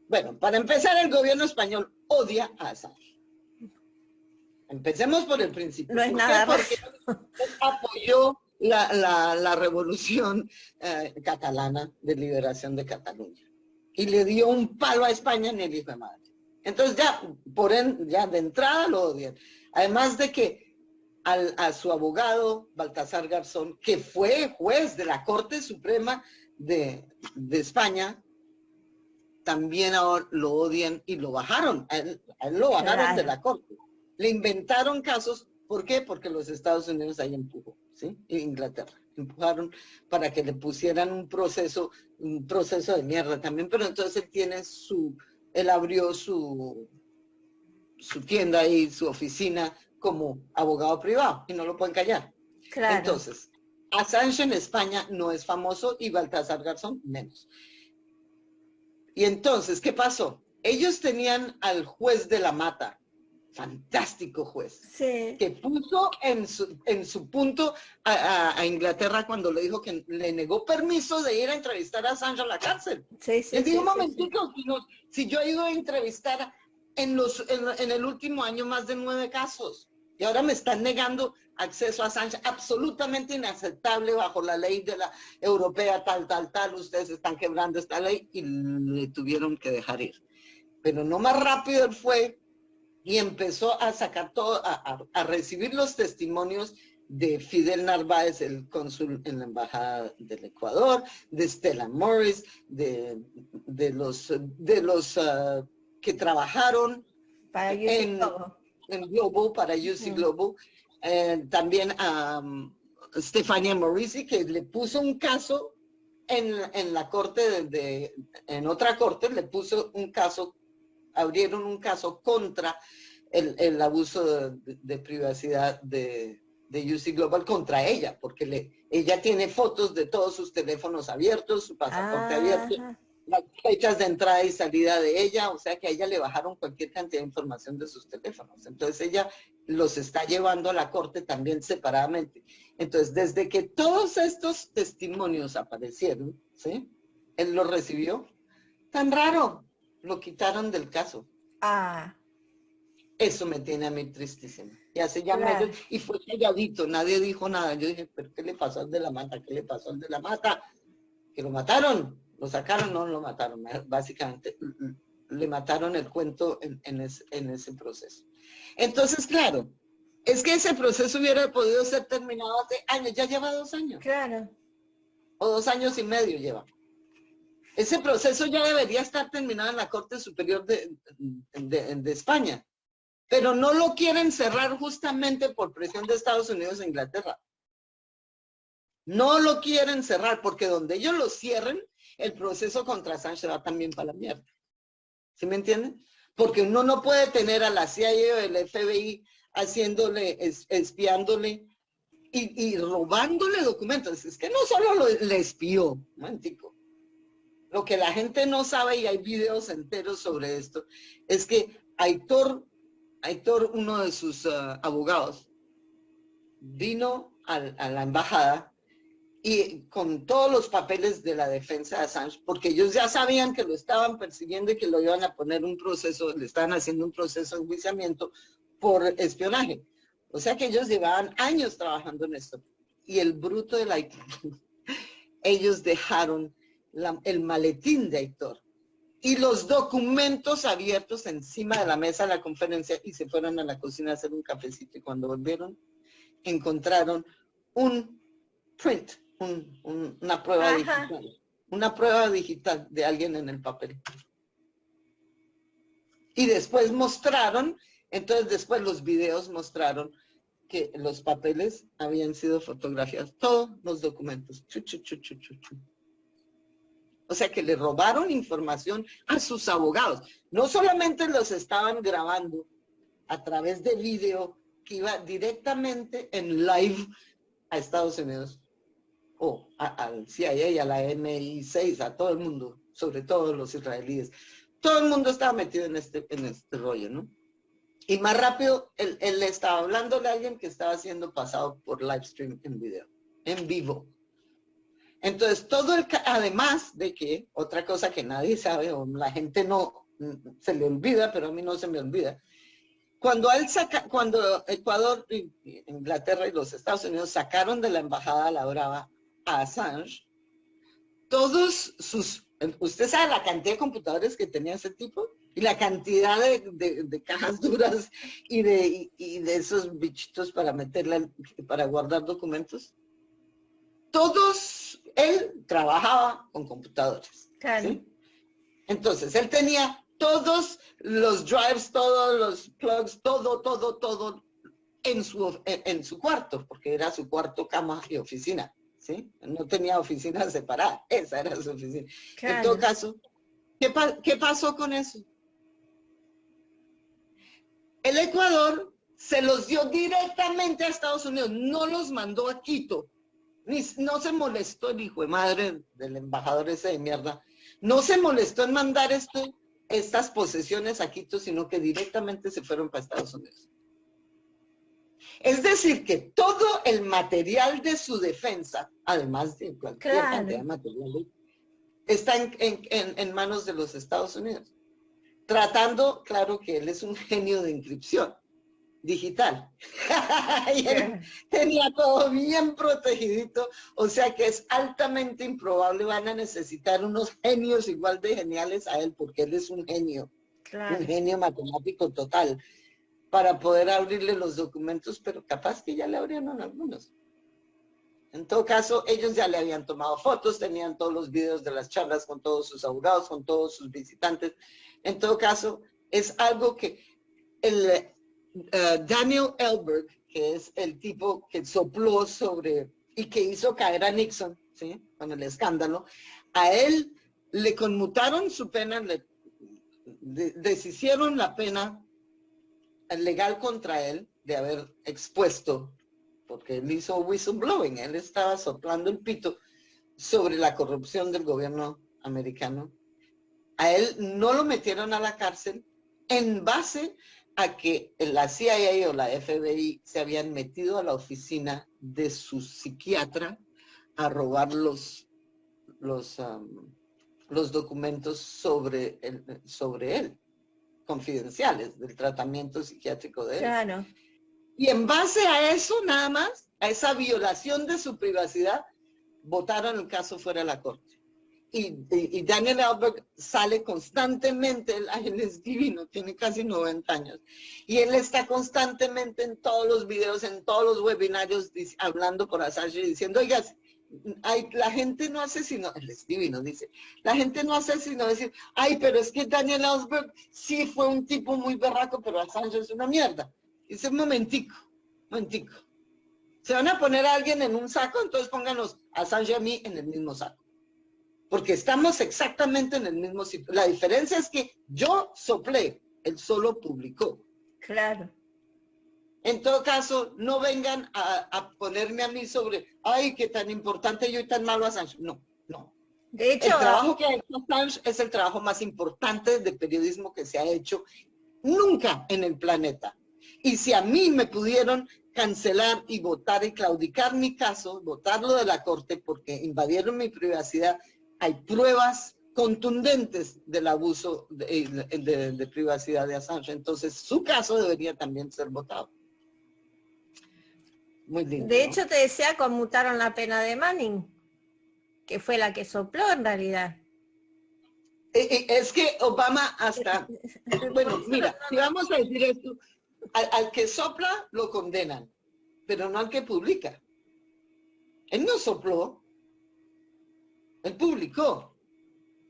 Bueno, para empezar, el gobierno español odia a Assange. Empecemos por el principio. No es ¿Por qué? nada Porque raro. apoyó la revolución catalana de liberación de Cataluña. Y le dio un palo a España en el hijo de madre. Entonces ya de entrada lo odian. Además de que a su abogado, Baltasar Garzón, que fue juez de la Corte Suprema de España, también ahora lo odian y lo bajaron. A él lo bajaron de Claro. la Corte. Le inventaron casos. ¿Por qué? Porque los Estados Unidos ahí empujó, ¿sí? Y Inglaterra empujaron para que le pusieran un proceso de mierda también, pero entonces él abrió su tienda y su oficina como abogado privado y no lo pueden callar. Claro. Entonces, Assange en España no es famoso y Baltasar Garzón menos. Y entonces, ¿qué pasó? Ellos tenían al juez de la Mata, fantástico juez, Sí. que puso en su punto a Inglaterra cuando le dijo que le negó permiso de ir a entrevistar a Assange a la cárcel. Sí, sí, Les digo, sí, un sí, momentico, si yo he ido a entrevistar en el último año más de 9 casos, y ahora me están negando acceso a Assange, absolutamente inaceptable bajo la ley de la europea, tal, ustedes están quebrando esta ley, y le tuvieron que dejar ir. Pero no más rápido él fue y empezó a sacar todo, a recibir los testimonios de Fidel Narváez, el cónsul en la Embajada del Ecuador, de Stella Morris, de los que trabajaron para en Global, para UC Global, también a Stefania Morisi, que le puso un caso en la corte, en otra corte, le puso un caso, abrieron un caso contra el abuso de privacidad de UC Global contra ella, porque ella tiene fotos de todos sus teléfonos abiertos, su pasaporte abierto, las fechas de entrada y salida de ella, o sea que a ella le bajaron cualquier cantidad de información de sus teléfonos. Entonces ella los está llevando a la corte también separadamente. Entonces, desde que todos estos testimonios aparecieron, ¿sí? Él los recibió. Tan raro, lo quitaron del caso. Eso me tiene a mí tristísima. Y hace ya meses, y fue calladito, nadie dijo nada. Yo dije, ¿pero qué le pasó al de la Mata? ¿Qué le pasó al de la Mata? Que lo mataron, lo sacaron, no lo mataron. Básicamente, le mataron el cuento en ese proceso. Entonces, claro, es que ese proceso hubiera podido ser terminado hace años, ya lleva 2 años. Claro. O 2 años y medio lleva. Ese proceso ya debería estar terminado en la Corte Superior de España. Pero no lo quieren cerrar justamente por presión de Estados Unidos e Inglaterra. No lo quieren cerrar porque donde ellos lo cierren, el proceso contra Assange va también para la mierda. ¿Sí me entienden? Porque uno no puede tener a la CIA o el FBI haciéndole, espiándole y robándole documentos. Es que no solo le espió, un momentico. Lo que la gente no sabe, y hay videos enteros sobre esto, es que Aitor, uno de sus abogados, vino a la embajada y con todos los papeles de la defensa de Assange, porque ellos ya sabían que lo estaban persiguiendo y que lo iban a poner un proceso, le estaban haciendo un proceso de enjuiciamiento por espionaje. O sea que ellos llevaban años trabajando en esto. Y el bruto de Aitor, ellos dejaron el maletín de Aitor y los documentos abiertos encima de la mesa de la conferencia y se fueron a la cocina a hacer un cafecito y cuando volvieron encontraron un print, una prueba digital, una prueba digital de alguien en el papel. Y después mostraron, entonces después los videos mostraron que los papeles habían sido fotografiados, todos los documentos. O sea que le robaron información a sus abogados. No solamente los estaban grabando a través de video que iba directamente en live a Estados Unidos o al CIA, a la MI6, a todo el mundo, sobre todo los israelíes. Todo el mundo estaba metido en este rollo, ¿no? Y más rápido, él le estaba hablando a alguien que estaba siendo pasado por live stream en video, en vivo. Entonces, además de que, otra cosa que nadie sabe, o la gente no se le olvida, pero a mí no se me olvida, cuando Ecuador, Inglaterra y los Estados Unidos sacaron de la embajada La Brava a Assange, usted sabe la cantidad de computadores que tenía ese tipo y la cantidad de cajas duras y de esos bichitos para guardar documentos. Él trabajaba con computadores. Claro. ¿Sí? Entonces, él tenía todos los drives, todos los plugs, todo en su cuarto, porque era su cuarto, cama y oficina. ¿Sí? No tenía oficina separada, esa era su oficina. Claro. En todo caso, ¿qué pasó con eso? El Ecuador se los dio directamente a Estados Unidos, no los mandó a Quito. No se molestó el hijo de madre del embajador ese de mierda, no se molestó en mandar estas posesiones a Quito, sino que directamente se fueron para Estados Unidos. Es decir, que todo el material de su defensa, además de cualquier cantidad de material, está en manos de los Estados Unidos. Tratando, claro que él es un genio de encripción digital. Y él tenía todo bien protegidito, o sea que es altamente improbable, van a necesitar unos genios igual de geniales a él, porque él es un genio, un genio matemático total, para poder abrirle los documentos, pero capaz que ya le abrieron algunos. En todo caso, ellos ya le habían tomado fotos, tenían todos los videos de las charlas con todos sus abogados, con todos sus visitantes. En todo caso, es algo que Daniel Ellsberg, que es el tipo que sopló sobre y que hizo caer a Nixon, ¿sí?, con el escándalo, a él le conmutaron su pena, le deshicieron la pena legal contra él de haber expuesto, porque él hizo whistleblowing, él estaba soplando el pito sobre la corrupción del gobierno americano. A él no lo metieron a la cárcel en base a que la CIA o la FBI se habían metido a la oficina de su psiquiatra a robar los documentos sobre él, confidenciales, del tratamiento psiquiátrico de él. Claro. Y en base a eso, nada más, a esa violación de su privacidad, votaron el caso fuera de la corte. Y Daniel Ellsberg sale constantemente, él es divino, tiene casi 90 años, y él está constantemente en todos los videos, en todos los webinarios, hablando por Assange y diciendo, oiga, la gente no hace sino, él es divino, dice, la gente no hace sino decir, ay, pero es que Daniel Ellsberg sí fue un tipo muy berraco, pero Assange es una mierda. Dice, un momentico. Se van a poner a alguien en un saco, entonces pónganos a Assange y a mí en el mismo saco. Porque estamos exactamente en el mismo sitio. La diferencia es que yo soplé, él solo publicó. Claro. En todo caso, no vengan a ponerme a mí sobre, ay, qué tan importante yo y tan malo Assange. No. De hecho, el trabajo que ha hecho Assange es el trabajo más importante de periodismo que se ha hecho nunca en el planeta. Y si a mí me pudieron cancelar y votar y claudicar mi caso, votarlo de la corte porque invadieron mi privacidad, hay pruebas contundentes del abuso de privacidad de Assange. Entonces, su caso debería también ser votado. Muy lindo, de ¿no? hecho, te decía, conmutaron la pena de Manning, que fue la que sopló en realidad. Es que Obama hasta... Bueno, mira, si vamos a decir esto, al que sopla lo condenan, pero no al que publica. Él no sopló, él publicó.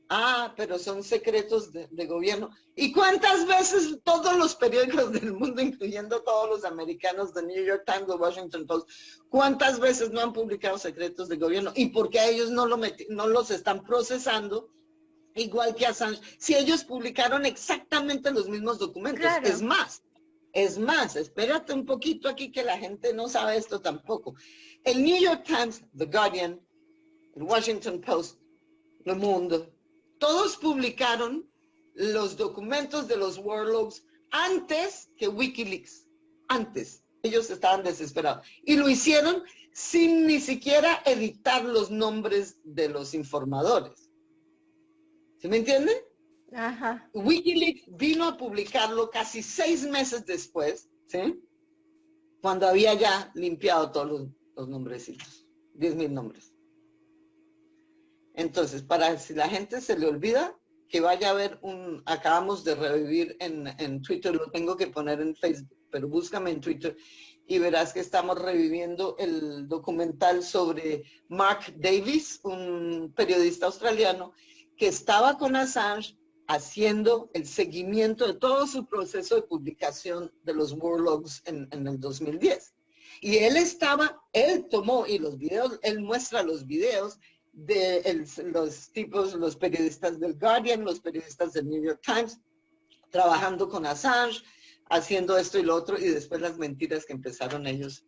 Ah, pero son secretos de gobierno. ¿Y cuántas veces todos los periódicos del mundo, incluyendo todos los americanos, The New York Times, The Washington Post, cuántas veces no han publicado secretos de gobierno? ¿Y por qué a ellos no los están procesando igual que a Assange? Si ellos publicaron exactamente los mismos documentos. Claro. Es más, espérate un poquito aquí que la gente no sabe esto tampoco. El New York Times, The Guardian, el Washington Post, Le Monde, todos publicaron los documentos de los war logs antes que WikiLeaks. Antes. Ellos estaban desesperados. Y lo hicieron sin ni siquiera editar los nombres de los informadores. ¿Sí me entienden? Ajá. WikiLeaks vino a publicarlo casi 6 meses después, ¿sí?, cuando había ya limpiado todos los nombrecitos, 10,000 nombres. Entonces, para si la gente se le olvida, que vaya a ver acabamos de revivir en Twitter, lo tengo que poner en Facebook, pero búscame en Twitter y verás que estamos reviviendo el documental sobre Mark Davis, un periodista australiano que estaba con Assange haciendo el seguimiento de todo su proceso de publicación de los war logs en el 2010. Y él tomó, y los videos, él muestra los videos de los periodistas del Guardian, los periodistas del New York Times, trabajando con Assange, haciendo esto y lo otro, y después las mentiras que empezaron ellos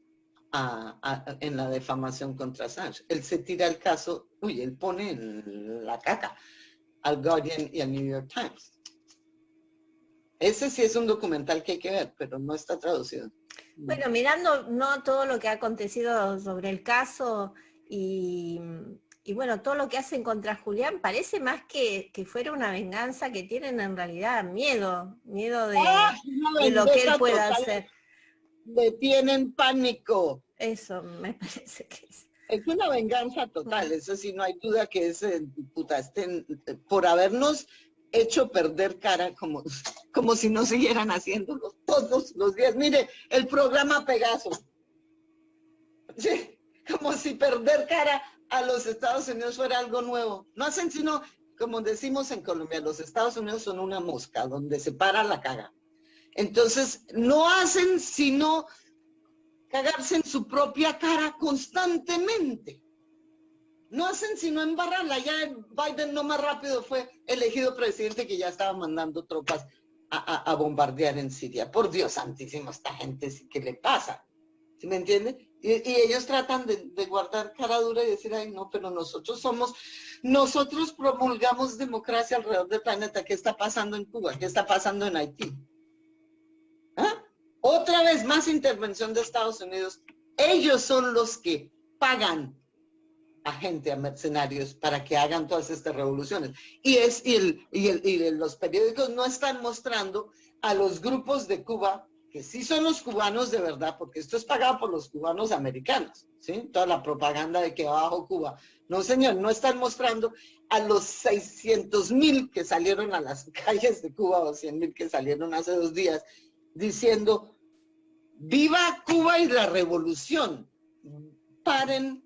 en la defamación contra Assange. Él se tira el caso, él pone en la caca al Guardian y al New York Times. Ese sí es un documental que hay que ver, pero no está traducido. Bueno, mirando no todo lo que ha acontecido sobre el caso y bueno, todo lo que hacen contra Julián, parece más que fuera una venganza, que tienen en realidad miedo de lo que él pueda hacer. Le tienen pánico. Eso me parece que es. Es una venganza total, eso sí, no hay duda que es, por habernos hecho perder cara como si no siguieran haciéndolo todos los días. Mire, el programa Pegaso. Sí, como si perder cara a los Estados Unidos fuera algo nuevo. No hacen sino, como decimos en Colombia, los Estados Unidos son una mosca donde se para la caga. Entonces, no hacen sino cagarse en su propia cara constantemente. No hacen sino embarrarla. Ya Biden no más rápido fue elegido presidente que ya estaba mandando tropas a bombardear en Siria. Por Dios santísimo, esta gente, ¿qué le pasa? ¿Sí me entiende? Y ellos tratan de guardar cara dura y decir, ay no, pero nosotros promulgamos democracia alrededor del planeta. ¿Qué está pasando en Cuba? ¿Qué está pasando en Haití? ¿Ah? Otra vez más intervención de Estados Unidos. Ellos son los que pagan a gente, a mercenarios, para que hagan todas estas revoluciones. Y los periódicos no están mostrando a los grupos de Cuba, que sí son los cubanos de verdad, porque esto es pagado por los cubanos americanos, ¿sí? Toda la propaganda de que abajo Cuba. No, señor, no están mostrando a los 600,000 que salieron a las calles de Cuba, o 100,000 que salieron hace 2 días, diciendo, ¡viva Cuba y la revolución! Paren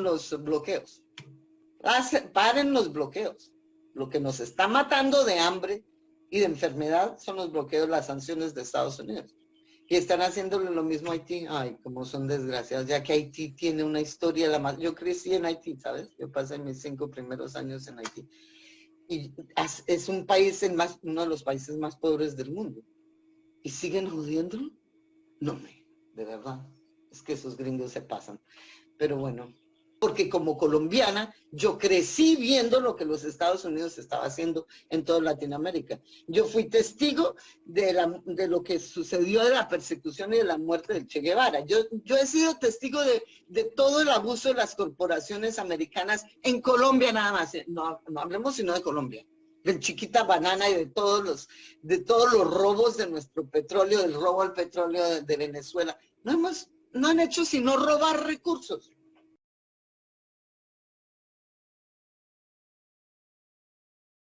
los bloqueos. Paren los bloqueos. Lo que nos está matando de hambre y de enfermedad son los bloqueos, las sanciones de Estados Unidos. Y están haciéndole lo mismo a Haití. Ay, como son desgraciados, ya que Haití tiene una historia. Yo crecí en Haití, ¿sabes? Yo pasé mis 5 primeros años en Haití. Y es un país, uno de los países más pobres del mundo. ¿Y siguen jodiéndolo? No, de verdad. Es que esos gringos se pasan. Pero bueno, porque como colombiana, yo crecí viendo lo que los Estados Unidos estaba haciendo en toda Latinoamérica. Yo fui testigo de lo que sucedió, de la persecución y de la muerte del Che Guevara. Yo he sido testigo de todo el abuso de las corporaciones americanas en Colombia nada más. No hablemos sino de Colombia. Del Chiquita Banana y de todos los robos de nuestro petróleo, del robo al petróleo de Venezuela. No han hecho sino robar recursos.